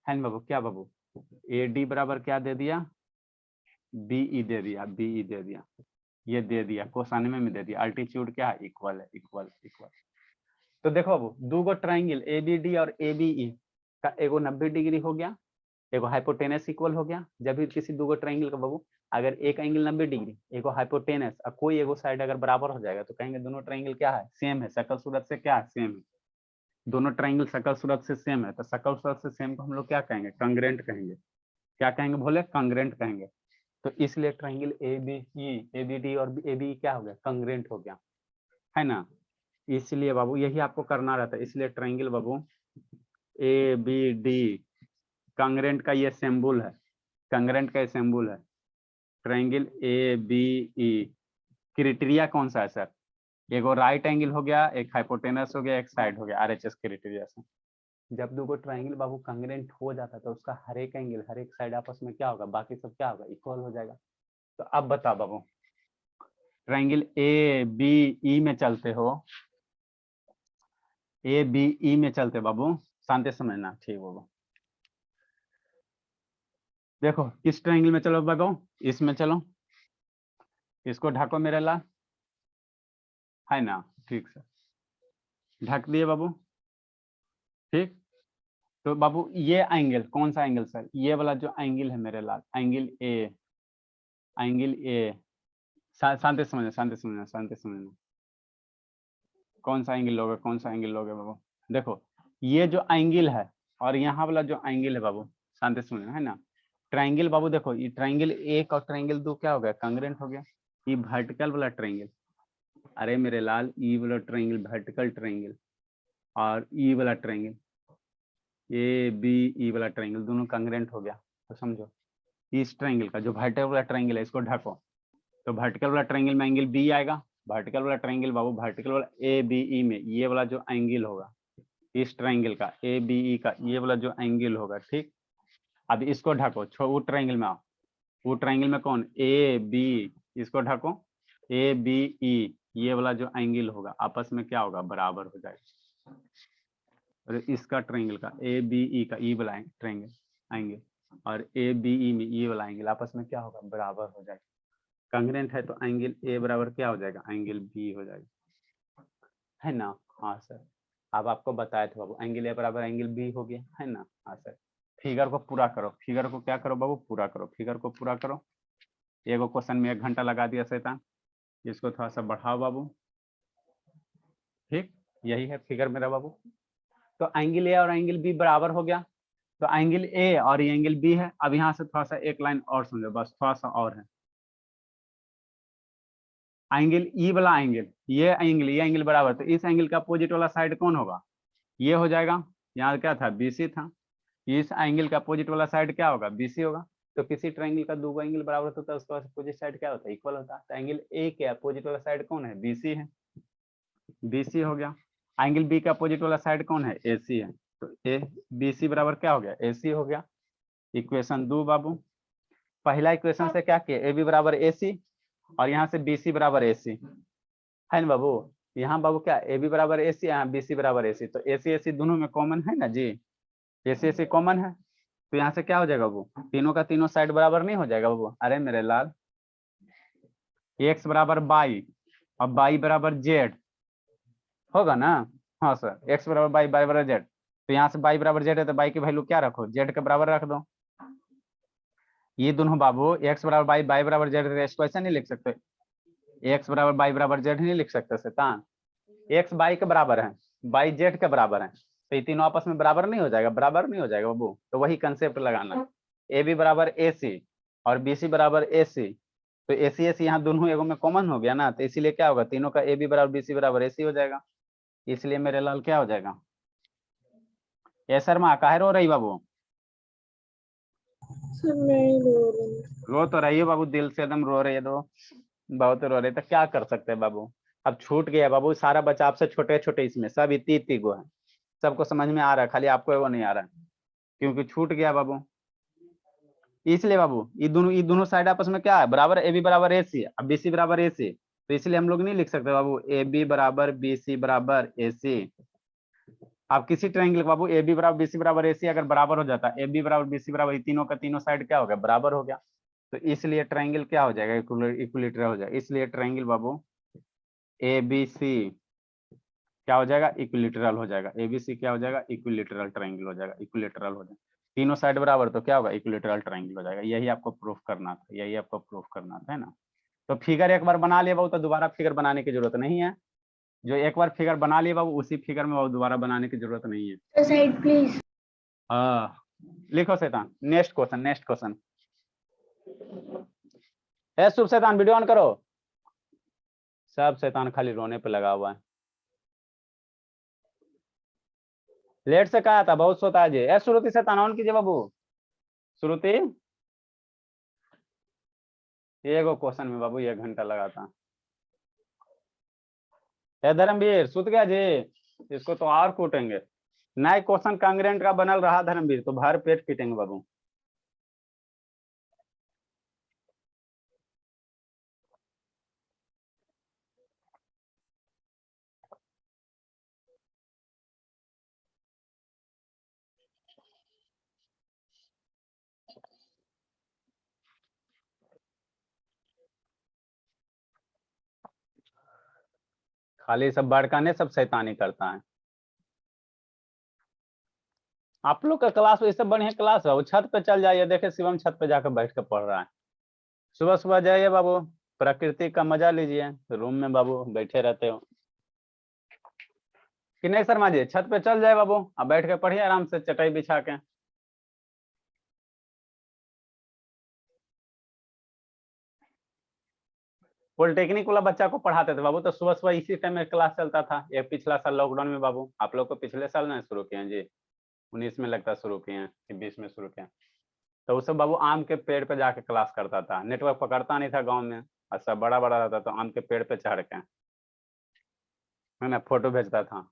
है ना बाबू। क्या बाबू, ए डी बराबर क्या दे दिया, बीई दे दिया, बीई दे दिया, ये दे दिया, कोसानवे में दे दिया। अल्टीट्यूड क्या है, इक्वल है, इक्वल इक्वल। तो देखो बाबू दो गो ट्राइंगल ए बी डी और ए बी ई का एगो 90 डिग्री हो गया, एगो हाइपोटेनस इक्वल हो गया। जब भी किसी दो गो ट्राइंगल का बाबू अगर एक एंगल 90 डिग्री, एगो हाइपोटेनस और कोई एगो साइड अगर बराबर हो जाएगा तो कहेंगे दोनों ट्राइंगल क्या है, सेम है, शकल सूरत से क्या है, सेम है। दोनों ट्राइंगल शकल सूरत से सेम है, तो शकल सूरत से सेम को हम लोग क्या कहेंगे, कांग्रेंट कहेंगे। क्या कहेंगे बोले, कांग्रेंट कहेंगे। तो इसलिए triangle A B E, A B D और ए बी क्या हो गया, कांग्रेंट हो गया, है ना? इसलिए बाबू यही आपको करना रहता है। इसलिए ट्राइंगल बाबू ए बी डी कांग्रेंट का ये सिंबल है, कांग्रेंट का ये सिंबल है triangle A B E. Criteria कौन सा है सर, एगो राइट एंगल हो गया, एक हाइपोटेनस हो गया, एक साइड हो गया, आरएचएस क्राइटेरिया से। जब दो ट्राइंगल बाबू कांग्रेंट हो जाता है तो उसका हर एक एंगल, हर एक साइड आपस में क्या होगा, बाकी सब क्या होगा, इक्वल हो जाएगा। तो अब बताओ बाबू, ट्राइंगल ए बी ई में चलते हो, ए बी ई में चलते बाबू, शांति समझना, ठीक बाबू। देखो किस ट्राइंगल में चलो बाबू, इसमें चलो, इसको ढको मेरे ला, है ना? ठीक सर, ढक दिए बाबू, ठीक। तो बाबू ये एंगल कौन सा एंगल सर, ये वाला जो एंगल है मेरे लाल, एंगल ए, एंगल ए, शांति समझना, शांति समझना, शांति समझना। कौन सा एंगल लोगे, कौन सा एंगल लोगे बाबू? देखो ये जो एंगल है और यहाँ वाला जो एंगल है बाबू, शांति समझना, है ना? ट्राइंगल बाबू देखो, ये ट्राइंगल एक और ट्राइंगल दो क्या हो गया, कांग्रेंट हो गया। ये वर्टिकल वाला ट्राइंगल, अरे मेरे लाल ई वाला ट्राइंगल वर्टिकल ट्राइंगल, और ई वाला ट्राइंगल ए बी ई वाला ट्राइंगल दोनों कांग्रेंट हो गया। तो समझो इस ट्राइंगल का जो वर्टिकल वाला ट्राइंगल है इसको ढको, तो वर्टिकल वाला ट्राइंगल में एंगल बी आएगा। वर्टिकल वाला ट्राइंगल बाबू, वर्टिकल वाला ए बी ई में ये वाला जो एंगल होगा, इस ट्राइंगल का ए बी ई का ये वाला जो एंगल होगा, ठीक। अब इसको ढको, वो ट्राइंगल में आओ, वो ट्राइंगल में कौन, ए बी, इसको ढको, ए बी ई ये वाला जो एंगल होगा आपस में क्या होगा, बराबर हो जाएगा। और इसका ट्राइंगल का ए बी ई का ई वाला ट्राइंगल एंगल और ए बी ई में ये वाला एंगल आपस में क्या होगा, बराबर हो जाएगा। कांग्रेंट है तो एंगल ए बराबर क्या हो जाएगा, एंगल बी हो जाएगा, है ना? हाँ सर, अब आपको बताया था बाबू, एंगल ए बराबर एंगल बी हो गया, है ना? हाँ सर। फिगर को पूरा करो, फिगर को क्या करो बाबू, पूरा करो, फिगर को पूरा करो। एगो क्वेश्चन में 1 घंटा लगा दिया शैतान, इसको थोड़ा सा बढ़ाओ बाबू, ठीक। यही है फिगर मेरा बाबू। तो एंगल ए और एंगल बी बराबर हो गया, तो एंगल ए और ये एंगल बी है। अब यहाँ से थोड़ा सा एक लाइन और समझो, बस थोड़ा सा और है। एंगल ई वाला एंगल, ये एंगल बराबर, तो इस एंगल का अपोजिट वाला साइड कौन होगा, ये हो जाएगा। यहाँ क्या था, बीसी था, इस एंगल का अपोजिट वाला साइड क्या होगा, बीसी होगा। तो किसी ट्रायंगल का दो एंगल बराबर होता है, उसका अपोजिट साइड क्या होता है, इक्वल होता है। तो एंगल ए के अपोजिट वाला साइड कौन है, बीसी है, बीसी हो गया। एंगल बी का अपोजिट वाला साइड कौन है, एसी है, तो ए बीसी बराबर क्या हो गया, एसी हो गया। इक्वेशन 2 बाबू, पहला इक्वेशन से क्या किया, ए बी बराबर एसी और यहाँ से बीसी बराबर एसी, है ना बाबू? यहाँ बाबू क्या ए बी बराबर ए सी, यहाँ बी सी बराबर ए सी, तो ए सी ए सी दोनों में कॉमन है ना जी, ए सी कॉमन है, तो यहाँ से क्या हो जाएगा बाबू, तीनों का तीनों साइड बराबर नहीं हो जाएगा बाबू। अरे मेरे लाल, एक्स बराबर बाई और बाई बराबर जेड होगा ना। हाँ सर, एक्स बराबर बाई, बाई बराबर जेड, तो यहाँ से बाई बराबर जेड है तो बाई की वैल्यू क्या रखो, जेड के बराबर रख दो। ये दोनों बाबू एक्स बराबर बाई, बाई बराबर जेड, इसको ऐसा नहीं लिख सकते, एक्स बराबर बाई बराबर जेड नहीं लिख सकते शैतान। एक्स बाई के बराबर है, बाई जेड के बराबर है, तो ये तीनों आपस में बराबर नहीं हो जाएगा, बराबर नहीं हो जाएगा बाबू। तो वही कंसेप्ट लगाना, ए बी बराबर ए सी और बी सी बराबर ए सी, तो ए सी यहाँ दोनों एगो में कॉमन हो गया ना, तो इसीलिए क्या होगा, तीनों का ए बी बराबर बी सी बराबर ए सी हो जाएगा। इसलिए मेरे लाल क्या हो जाएगा, ये शर्मा काहे रो रही बाबू, सर नहीं रो रही। रो तो रही हो बाबू, दिल से एकदम रो रही है, तो बहुत रो रही, तो क्या कर सकते हैं बाबू। अब छूट गया बाबू, सारा बच्चा आपसे छोटे छोटे, इसमें सब इतनी इतनी गो है, सबको समझ में आ रहा है, खाली आपको वो नहीं आ रहा है, क्योंकि छूट गया बाबू। इसलिए बाबू ये दोनों साइड आपस में क्या है, बराबर, ए बी बराबर ए सी, अब बी सी बराबर ए सी, तो इसलिए हम लोग नहीं लिख सकते बाबू ए बी बराबर बी सी बराबर ए सी। आप किसी ट्रायंगल बाबू ए बी बराबर बी सी बराबर ए सी अगर बराबर हो जाता है, ए बी बराबर बी सी बराबर, तीनों का तीनों साइड क्या हो गया, बराबर हो गया, तो इसलिए ट्रायंगल क्या हो जाएगा, इक्विलेटरल हो जाएगा। इसलिए ट्रायंगल बाबू ए बी सी क्या हो जाएगा, इक्विलेटरल हो जाएगा, एबीसी क्या हो जाएगा, इक्विलेटरल ट्रायंगल हो जाएगा, इक्विलेटरल हो जाएगा, तीनों साइड बराबर, तो क्या होगा, इक्विलेटरल ट्रायंगल हो जाएगा। यही आपको प्रूफ करना था, यही आपको प्रूफ करना था, है ना। तो फिगर एक बार बना लिए बाबू, तो दोबारा फिगर बनाने की जरूरत नहीं है, जो एक बार फिगर बना लिए बाबू, उसी फिगर में बाबू दोबारा बनाने की जरूरत नहीं है। Side please. हाँ लिखो शैतान, नेक्स्ट क्वेश्चन, नेक्स्ट क्वेश्चन। ए शुभ शैतान वीडियो ऑन करो, सब शैतान खाली रोने पे लगा हुआ है। लेट से कहा था, बहुत सोता है जी। ए श्रुति शैतान ऑन कीजिए बाबू, श्रुति, एगो क्वेश्चन में बाबू 1 घंटा लगाता है। धर्मवीर सुत गया जी, इसको तो और कूटेंगे। नए क्वेश्चन कांग्रेंट का बनल रहा धर्मवीर, तो भर पेट पीटेंगे बाबू। खाली सब बड़काने, सब शैतानी करता है। आप लोग का क्लास इससे बढ़िया क्लास है, वो छत पे चल जाइए, देखे शिवम छत पे जाकर बैठ कर पढ़ रहा है। सुबह सुबह जाइए बाबू, प्रकृति का मजा लीजिए, रूम में बाबू बैठे रहते हो कि नहीं शर्मा जी, छत पे चल जाए बाबू, अब बैठ के पढ़िए आराम से चटाई बिछा के। पॉलिटेक्निक वाला बच्चा को पढ़ाते थे बाबू, तो सुबह सुबह इसी टाइम में क्लास चलता था। ये पिछला साल लॉकडाउन में बाबू, आप लोग को पिछले साल ना शुरू किए हैं जी, 19 में लगता शुरू किए हैं कि 20 में शुरू किए हैं। तो उस बाबू आम के पेड़ पे जाके क्लास करता था, नेटवर्क पकड़ता नहीं था गाँव में, अच्छा बड़ा बड़ा रहता, तो आम के पेड़ पे चढ़ के, है ना, फोटो भेजता था।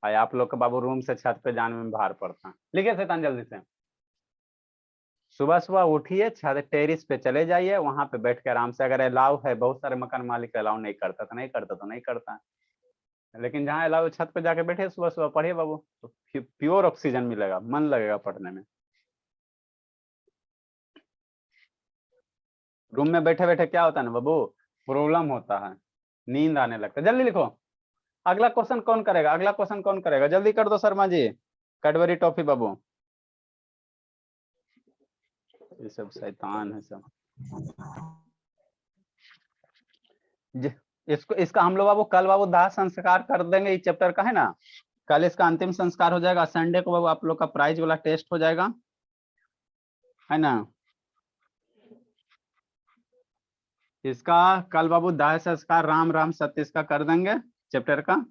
आप लोग के बाबू रूम से छत पे जाने में बाहर पड़ता। लिखिए शैतान जल्दी से, सुबह सुबह उठिए, छत टेरिस पे चले जाइए, वहां पे बैठ के आराम से, अगर अलाउ है, बहुत सारे मकान मालिक अलाउ नहीं करता, तो नहीं करता, तो नहीं करता, लेकिन जहाँ अलाउ, छत पे जाके बैठे, सुबह सुबह पढ़िए बाबू, तो प्योर ऑक्सीजन मिलेगा, मन लगेगा पढ़ने में। रूम में बैठे बैठे क्या होता है ना बाबू, प्रॉब्लम होता है, नींद आने लगता है। जल्दी लिखो, अगला क्वेश्चन कौन करेगा, अगला क्वेश्चन कौन करेगा, जल्दी कर दो शर्मा जी, कैडबरी टॉफी बाबू। ये सब शैतान है सब। इसको, इसका हम लोग बाबू कल बाबू दाह संस्कार कर देंगे, इस चैप्टर का है ना, कल इसका अंतिम संस्कार हो जाएगा। संडे को बाबू आप लोग का प्राइज वाला टेस्ट हो जाएगा, है ना। इसका कल बाबू दाह संस्कार राम राम सत्य इसका कर देंगे चैप्टर का।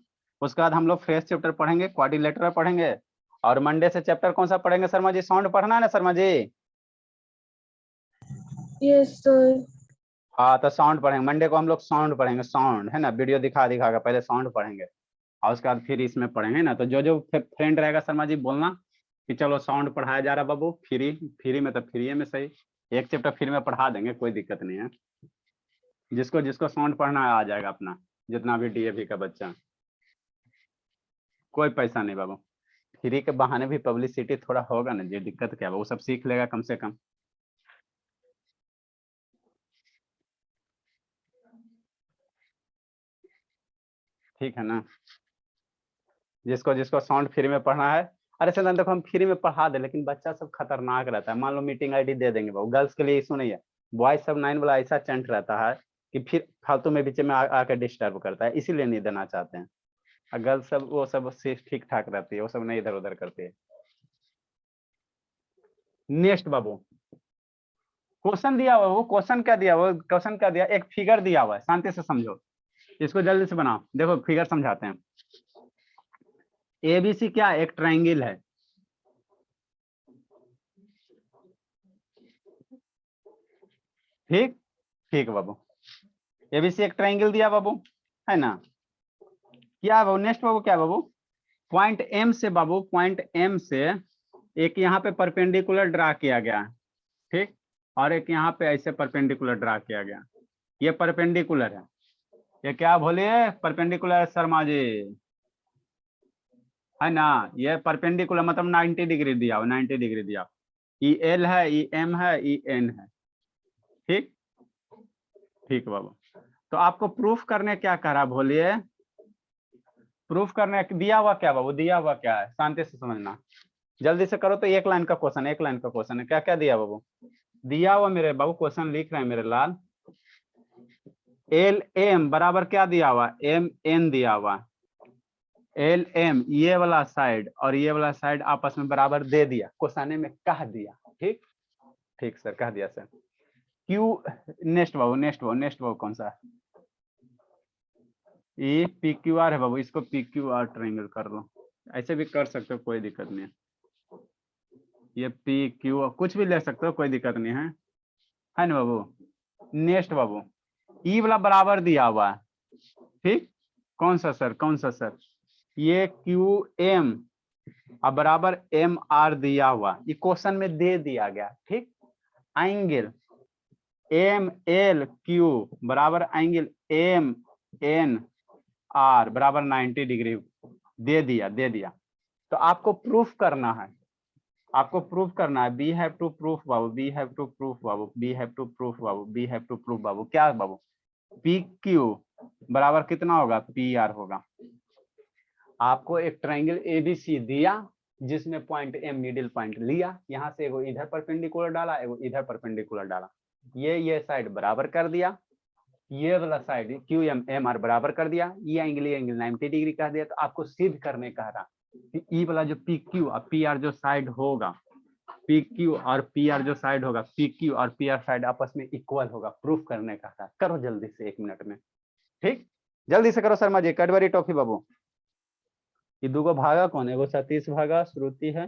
उसके बाद हम लोग फ्रेश चैप्टर पढ़ेंगे, क्वाड्रिलेटरल पढ़ेंगे, और मंडे से चैप्टर कौन सा पढ़ेंगे शर्मा जी, साउंड पढ़ना है ना शर्मा जी। Yes sir. हाँ तो साउंड पढ़ेंगे, मंडे को हम लोग साउंड पढ़ेंगे, साउंड, है ना, वीडियो दिखा दिखा कर पहले साउंड पढ़ेंगे, और उसके बाद फिर इसमें पढ़ेंगे ना। तो जो जो फ्रेंड रहेगा शर्मा जी बोलना कि चलो साउंड पढ़ाया जा रहा बाबू, फ्री, फ्री में तो फ्री में सही, एक चैप्टर फ्री में पढ़ा देंगे, कोई दिक्कत नहीं है, जिसको जिसको साउंड पढ़ना आ जाएगा अपना। जितना भी डीएवी का बच्चा, कोई पैसा नहीं बाबू। फ्री के बहाने भी पब्लिसिटी थोड़ा होगा ना जी, दिक्कत क्या है, वो सब सीख लेगा कम से कम। ठीक है ना, जिसको जिसको साउंड फ्री में पढ़ना है। अरे सर देखो हम फ्री में पढ़ा दे, लेकिन बच्चा सब खतरनाक रहता है। मान लो मीटिंग आईडी दे देंगे बाबू, गर्ल्स के लिए इशू नहीं है, बॉयज सब 9 वाला ऐसा चंट रहता है कि फिर फालतू में बीच में आके डिस्टर्ब करता है, इसीलिए नहीं देना चाहते हैं। और गर्ल्स सब वो सब ठीक ठाक रहती है, वो सब नहीं इधर उधर करती है। नेक्स्ट बाबू, क्वेश्चन दिया हुआ, वो क्वेश्चन क्या दिया, वो क्वेश्चन क्या दिया, एक फिगर दिया हुआ है, शांति से समझो, इसको जल्दी से बनाओ। देखो फिगर समझाते हैं। एबीसी क्या, एक ट्रायंगल है, ठीक ठीक बाबू। एबीसी एक ट्रायंगल दिया बाबू, है ना। क्या बाबू नेक्स्ट बाबू, क्या बाबू, पॉइंट एम से बाबू, पॉइंट एम से एक यहाँ पे परपेंडिकुलर ड्रा किया गया, ठीक, और एक यहाँ पे ऐसे परपेंडिकुलर ड्रा किया गया। ये परपेंडिकुलर है, ये क्या बोलिए, परपेंडिकुलर शर्मा जी, है ना। ये परपेंडिकुलर मतलब 90 डिग्री दिया हो, 90 डिग्री दिया। ई एल है, ई एम है, ई एन है, ठीक ठीक बाबू। तो आपको प्रूफ करने क्या कह रहा, बोलिए, प्रूफ करने दिया हुआ क्या बाबू, दिया हुआ क्या है, शांति से समझना, जल्दी से करो। तो एक लाइन का क्वेश्चन, एक लाइन का क्वेश्चन है, क्या क्या दिया बाबू, दिया हुआ मेरे बाबू, क्वेश्चन लिख रहे हैं मेरे लाल। एल एम बराबर क्या दिया हुआ, एम एन दिया हुआ, एल एम ये वाला साइड और ये वाला साइड आपस में बराबर दे दिया, क्वेश्चन में कह दिया, ठीक ठीक सर, कह दिया सर। क्यू, नेक्स्ट बाबू, नेक्स्ट बाबू, नेक्स्ट बाबू कौन सा, ये पी क्यू आर है बाबू, इसको पी क्यू आर ट्रायंगल कर लो, ऐसे भी कर सकते हो, कोई दिक्कत नहीं है। ये पी क्यू कुछ भी ले सकते हो, कोई दिक्कत नहीं है ना बाबू। नेक्स्ट बाबू, ई वाला बराबर दिया हुआ है, ठीक, कौन सा सर, कौन सा सर, ये क्यू एम अब बराबर एम आर दिया हुआ, ये क्वेश्चन में दे दिया गया, ठीक। एंगल एम एल क्यू बराबर एंगल एम एन आर बराबर 90 डिग्री दे दिया, दे दिया। तो आपको प्रूफ करना है, आपको प्रूफ करना है, बी हैव टू प्रूफ बाबू, बी हैव टू प्रूफ बाबू, बी हैव टू प्रूफ बाबू, बी हैव टू प्रूफ बाबू, क्या बाबू, पी क्यू बराबर कितना होगा, पी आर होगा। आपको एक ट्रायंगल एबीसी दिया, जिसमें पॉइंट एम मिडिल पॉइंट लिया, यहाँ से एगो इधर परपेंडिकुलर डाला, एगो इधर परपेंडिकुलर डाला, ये साइड बराबर कर दिया, ये वाला side Q M M R बराबर कर दिया, ये एंगल 90 डिग्री कर दिया। तो आपको सिद्ध करने कह रहा कि ई वाला जो पी क्यू और पी आर जो साइड होगा, पी क्यू और पी आर जो साइड होगा, पी क्यू और पी आर साइड आपस में इक्वल होगा, प्रूफ करने का था। करो जल्दी से 1 मिनट में, ठीक, जल्दी से करो शर्मा जी। कैडबरी टॉफी बाबू, ये दूगो भागा कौन है, वो सतीश भागा, श्रुति है,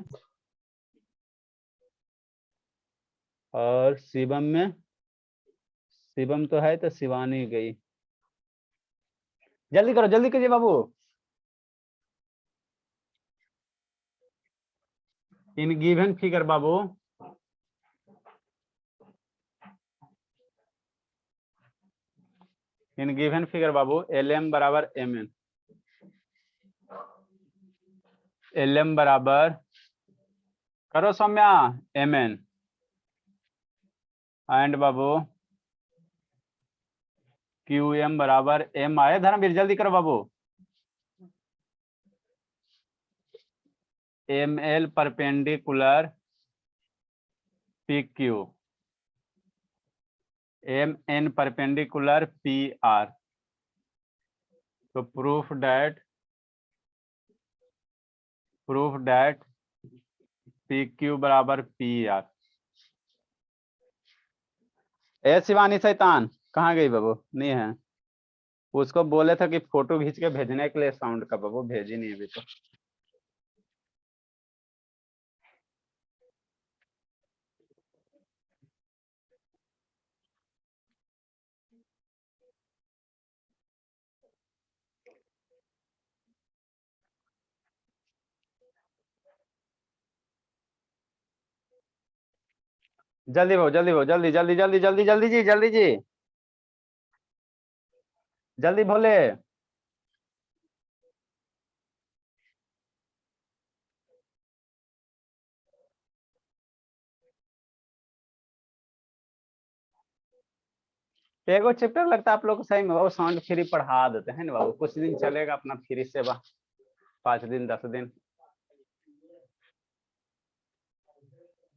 और शिवम में, शिवम तो है, तो शिवानी गई। जल्दी करो, जल्दी कीजिए बाबू। इन गिवन फिगर बाबू, इन गिवन फिगर बाबू, एल एम बराबर एम एन, एल एम बराबर करो सौम्या एम एन, एंड बाबू क्यू एम बराबर एम आए, धर्मवीर जल्दी करो बाबू, M L perpendicular P Q, M N perpendicular P R. तो प्रूफ डैट पी क्यू बराबर पी आर। ए शिवानी शैतान कहाँ गई बाबू, नहीं है, उसको बोले था कि फोटो खींच के भेजने के लिए साउंड का, बाबू भेजी नहीं अभी तो। जल्दी बाबू, जल्दी बाबू, जल्दी जल्दी जल्दी जल्दी जल्दी जी, जल्दी जी, जल्दी भोले। एगो चैप्टर लगता है आप लोग को सही में वो साउंड फ्री पढ़ा देते हैं ना बाबू, कुछ दिन चलेगा अपना फ्री सेवा, 5 दिन 10 दिन।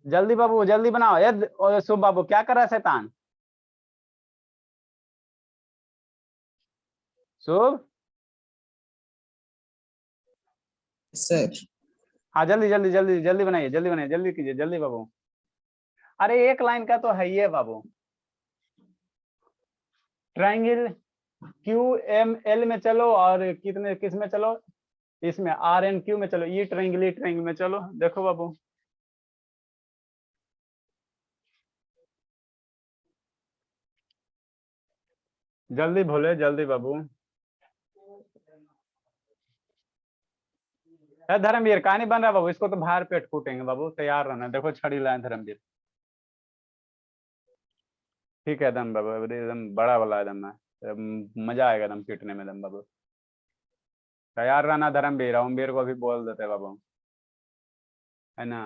जल्दी बाबू जल्दी बनाओ। ये शुभ बाबू क्या कर रहा है शैतान? शुभ, सर हाँ जल्दी जल्दी जल्दी जल्दी बनाइए, जल्दी बनाइए, जल्दी कीजिए, जल्दी बाबू। अरे एक लाइन का तो है ही है बाबू। ट्राइंगल QML में चलो और कितने किस में चलो, इसमें RNQ में चलो, ये ट्राइंगल में चलो। देखो बाबू जल्दी भोले, जल्दी बाबू। धर्मवीर कहा नहीं बन रहा बाबू, इसको तो बाहर पेट कूटेंगे बाबू, तैयार रहना। देखो छड़ी लाए धर्मवीर, ठीक है एकदम बाबू, एकदम बड़ा वाला एकदम है, मजा आएगा एकदम पीटने में एकदम बाबू। तैयार रहना धर्मवीर, ओमवीर को भी बोल देते बाबू, है ना।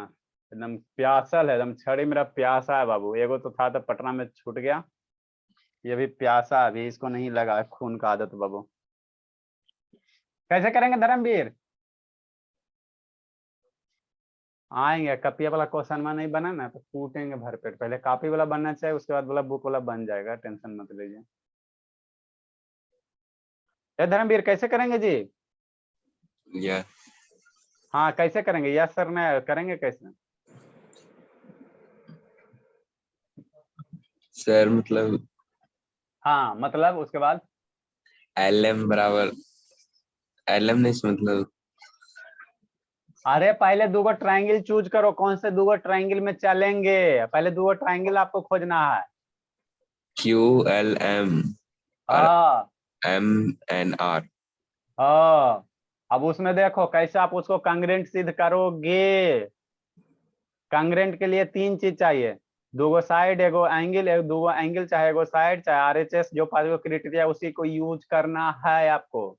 एकदम प्यासल है, एकदम छड़ी मेरा प्यासा है बाबू। एगो तो था तो पटना में छूट गया, ये भी प्यासा, अभी इसको नहीं लगा खून का आदत बाबू। कैसे करेंगे धर्मवीर? आएंगे, कॉपी वाला क्वेश्चन में नहीं बना ना तो कूटेंगे भर पेट। पहले कॉपी वाला बनना चाहिए, उसके बाद वाला बुक वाला बन जाएगा, टेंशन मत लीजिए। धर्मवीर कैसे करेंगे जी? या हाँ कैसे करेंगे? यस सर ने करेंगे कैसे? सर मतलब हाँ मतलब उसके बाद LM बराबर LM नहीं मतलब अरे पहले दूगो ट्रायंगल चूज करो, कौन से दूगो ट्रायंगल में चलेंगे। पहले दूगो ट्रायंगल आपको खोजना है। QLM और हाँ MNR। हाँ, अब उसमें देखो कैसे आप उसको कांग्रेंट सिद्ध करोगे। कांग्रेंट के लिए 3 चीज चाहिए, दूगो साइड, एगो एंगल, दूगो एंगल, चाहे एगो साइड, चाहे RHS, जो 5 क्राइटेरिया उसी को यूज करना है आपको।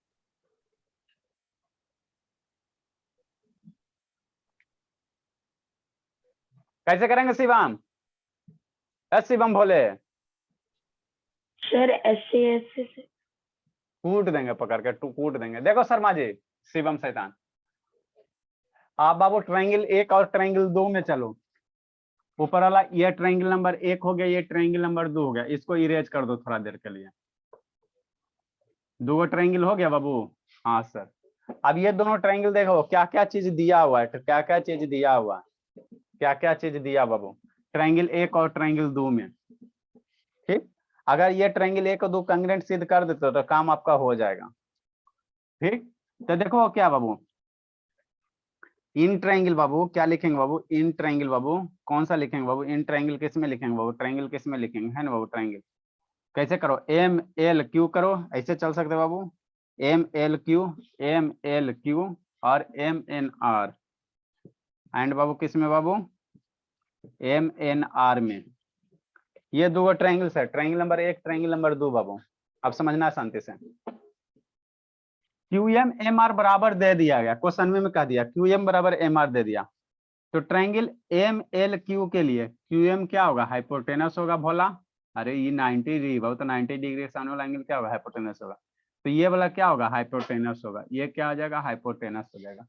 कैसे करेंगे शिवम? शिवम भोले सर SCS से कूट देंगे, पकड़ के कूट देंगे। देखो शर्मा जी, शिवम शैतान, आप बाबू ट्रायंगल 1 और ट्रायंगल 2 में चलो। ऊपर वाला ये ट्रायंगल नंबर 1 हो गया, ये ट्रायंगल नंबर 2 हो गया, इसको इरेज कर दो थोड़ा देर के लिए। 2 ट्रायंगल हो गया बाबू। हाँ सर, अब ये दोनों ट्रायंगल देखो क्या क्या चीज दिया हुआ है, क्या क्या चीज दिया हुआ है, क्या क्या चीज दिया बाबू ट्रायंगल 1 और ट्रायंगल 2 में। ठीक, अगर ये ट्रायंगल 1 और 2 कांग्रेंट सिद्ध कर देते हो तो काम आपका हो जाएगा। ठीक, तो देखो क्या बाबू, इन ट्रायंगल बाबू क्या लिखेंगे बाबू, इन ट्रायंगल बाबू कौन सा लिखेंगे बाबू, इन ट्रायंगल किस में लिखेंगे बाबू, ट्रायंगल किस में लिखेंगे, है ना बाबू। ट्रायंगल कैसे करो, MLQ करो, ऐसे चल सकते बाबू, MLQ और MNR, एंड बाबू किस में बाबू, MNR में। ये दो ट्रायंगल्स है, ट्रायंगल नंबर 1, ट्रायंगल नंबर 2 बाबू। अब समझना शांति से। QMMR बराबर दे दिया गया, क्वेश्चन में कह दिया QM बराबर MR दे दिया, तो ट्रायंगल MLQ के लिए QM क्या होगा, हाइपोटेनस होगा भोला। अरे ये 90 डिग्री बहुत, 90 डिग्री के सामने वाला एंगल क्या होगा, हाइपोटेनस होगा। तो ये वाला क्या होगा, हाइपोटेनस होगा। ये क्या हो जाएगा, हाइपोटेनस हो जाएगा।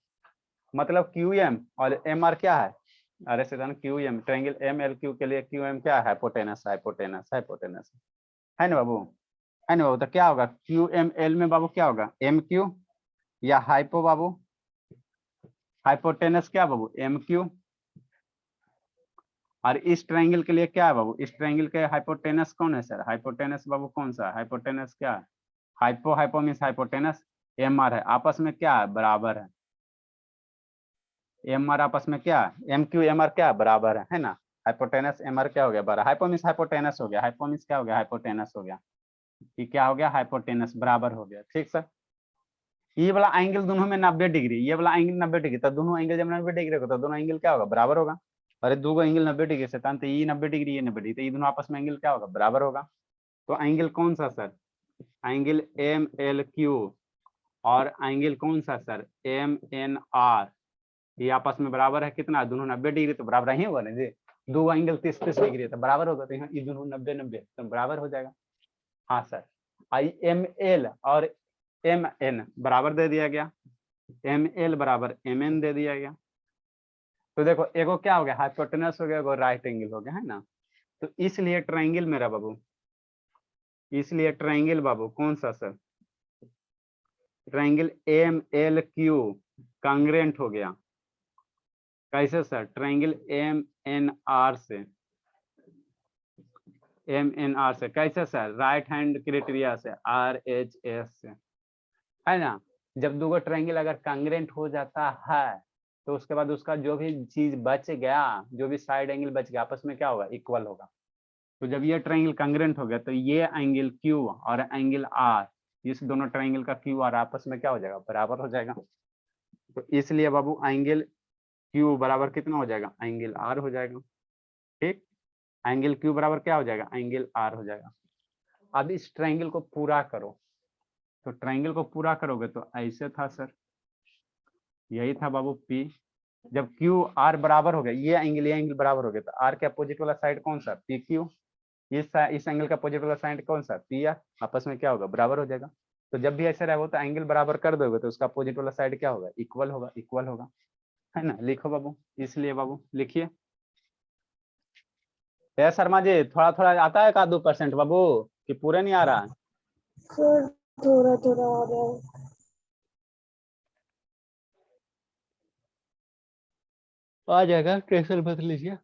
मतलब QM और MR क्या है, अरे सीधन QM, ट्रायंगल MLQ के लिए QM क्या है, हाइपोटेनस, हाइपोटेनस, हाइपोटेनस, है ना बाबू, है ना बाबू। तो क्या होगा QML में बाबू क्या होगा, MQ या हाइपो बाबू, हाइपोटेनस क्या बाबू, MQ। और इस ट्रायंगल के लिए क्या है बाबू, इस ट्रायंगल के हाइपोटेनस कौन है सर, हाइपोटेनस बाबू कौन सा, हाइपोटेनस क्या है, hypo, hypo means hypotenuse, MR है, आपस में क्या है, बराबर है। MR आपस में क्या है, MQ MR क्या है, बराबर है ना। हाइपोटेनस MR क्या हो गया, बराबर, हाइपो मीन्स हाइपोटेनस हो गया, हाइपो मीन्स क्या हो गया, हाइपोटेनस हो गया। ये क्या हो गया, हाइपोटेनस, बराबर हो गया। ठीक सर, ये वाला एंगल दोनों में 90 डिग्री, ये वाला एंगल 90 डिग्री, तो दोनों एंगल जब 90 डिग्री होगा तो दोनों एंगल क्या होगा, बराबर होगा। अरे दो एंगल 90 डिग्री से तो ये 90 डिग्री, ये 90 डिग्री, तो ये दोनों आपस में एंगल क्या होगा, बराबर होगा। तो एंगल कौन सा सर, एंगल MLQ और एंगल कौन सा सर, MNR, ये आपस में बराबर है कितना, दोनों 90 डिग्री, तो बराबर ही होगा ना जी। दो एंगल 30-30 डिग्री तो बराबर होगा, तो यहाँ ये दोनों 90-90 तो बराबर हो जाएगा। हाँ सर, IML और MN बराबर दे दिया गया, ML बराबर MN दे दिया गया। तो देखो एगो क्या हो गया, हाइपोटेनस हो गया, एगो राइट एंगल हो गया, है ना। तो इसलिए ट्रायंगल मेरा बाबू, इसलिए ट्रायंगल बाबू कौन सा सर, ट्रायंगल MLQ कांग्रेंट हो गया। कैसे सर, ट्रायंगल MNR से, MNR से कैसे सर, राइट हैंड क्राइटेरिया से, RHS से, है ना। जब दो ट्रायंगल अगर कांग्रेंट हो जाता है तो उसके बाद उसका जो भी चीज बच गया, जो भी साइड एंगल बच गया, आपस में क्या होगा, इक्वल होगा। तो जब ये ट्रायंगल कांग्रेंट हो गया तो ये एंगल Q और एंगल R, इस दोनों ट्रायंगल का QR आपस में क्या हो जाएगा, बराबर हो जाएगा। तो इसलिए बाबू एंगल Q बराबर कितना हो जाएगा, एंगल R हो जाएगा। ठीक, एंगल Q बराबर क्या हो जाएगा, एंगल R हो जाएगा। अब इस ट्रायंगल को पूरा करो, तो ट्रायंगल को पूरा करोगे तो ऐसे था सर, यही था बाबू P। जब Q R बराबर हो गया, ये एंगल बराबर हो गया, तो R के अपोजिट वाला साइड कौन सा, PQ। इस एंगल का अपोजिट वाला साइड कौन सा, PR। आपस में क्या होगा, बराबर हो जाएगा। तो जब भी ऐसे रहेगा तो एंगल बराबर कर दोगे तो उसका अपोजिट वाला साइड क्या होगा, इक्वल होगा, इक्वल होगा, है ना। लिखो बाबू, इसलिए बाबू लिखिए। शर्मा जी थोड़ा थोड़ा आता है का 2% बाबू, कि पूरे नहीं आ रहा है। सर थोड़ा थोड़ा आ रहा है। आ जाएगा, टेंशन मत लीजिए।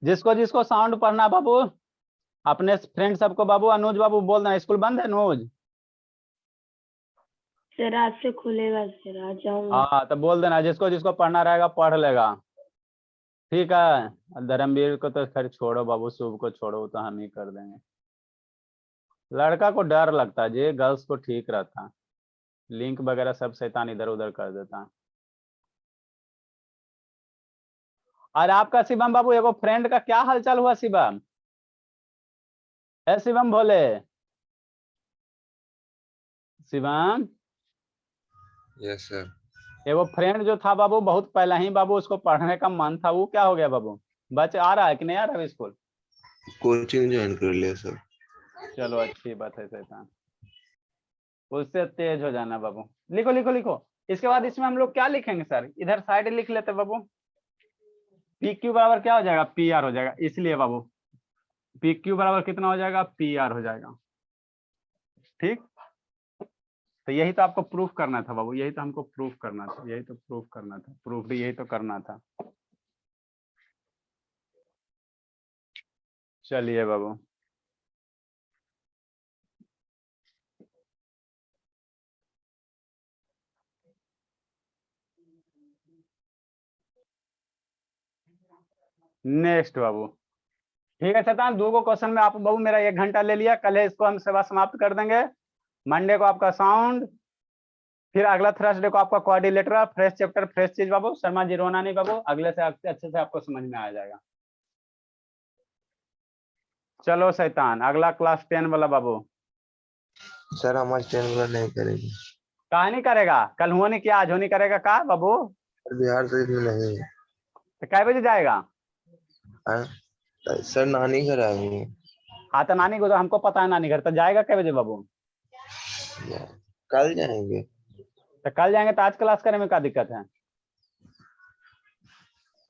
जिसको जिसको साउंड पढ़ना बाबू, अपने फ्रेंड सबको बाबू, अनुज बाबू बोल देना, स्कूल बंद है अनुज। सर आज से खुलेगा सर, आ जाऊंगा। हाँ तो बोल देना, जिसको जिसको पढ़ना रहेगा पढ़ लेगा, ठीक है। धर्मवीर को तो खैर छोड़ो बाबू, शुभ को छोड़ो, तो हम ही कर देंगे। लड़का को डर लगता है जी, गर्ल्स को ठीक रहता है, लिंक वगैरह सब शैतान इधर उधर कर देता है। और आपका शिवम बाबू एगो फ्रेंड का क्या हालचाल हुआ शिवम, है शिवम भोले, शिवम। Yes sir. एगो फ्रेंड जो था बाबू बहुत पहले ही बाबू, उसको पढ़ने का मन था, वो क्या हो गया बाबू, बच्चे आ रहा है कि नहीं आ रहा है स्कूल। कोचिंग ज्वाइन कर लिया सर। चलो अच्छी बात है शैतान, उससे तेज हो जाना बाबू। लिखो लिखो लिखो। इसके बाद इसमें हम लोग क्या लिखेंगे सर, इधर साइड लिख लेते बाबू, PQ बराबर क्या हो जाएगा, PR हो जाएगा। इसलिए बाबू PQ बराबर कितना हो जाएगा, PR हो जाएगा। ठीक, तो यही तो आपको प्रूफ करना था बाबू, यही तो हमको प्रूफ करना था, यही तो प्रूफ करना था, प्रूफ भी यही तो करना था। चलिए बाबू, नेक्स्ट बाबू। ठीक है शैतान, दो क्वेश्चन में आप बाबू मेरा 1 घंटा ले लिया, कल है इसको हम सेवा समाप्त कर देंगे। मंडे को आपका साउंड, फिर अगला थर्सडे को आपका कोऑर्डिनेटर, फ्रेश चैप्टर फ्रेश चीज बाबू। शर्मा जी रोना नहीं बाबू, अगले से अच्छे से आपको समझ में आ जाएगा। चलो शैतान, अगला क्लास 10 वाला बाबू। सर हमारे चैनल नहीं करेगी। कहा नहीं करेगा, कल हुआ नहीं किया, आज हो नहीं करेगा का बाबू। बिहार शरीफ में नहीं है। तो कै बजे जाएगा। हाँ? सर नानी घर आएंगे। हाँ तो नानी को तो हमको पता है, नानी घर तो जाएगा कै बजे बाबू। कल जाएंगे। तो कल जाएंगे तो आज क्लास करने में क्या दिक्कत है।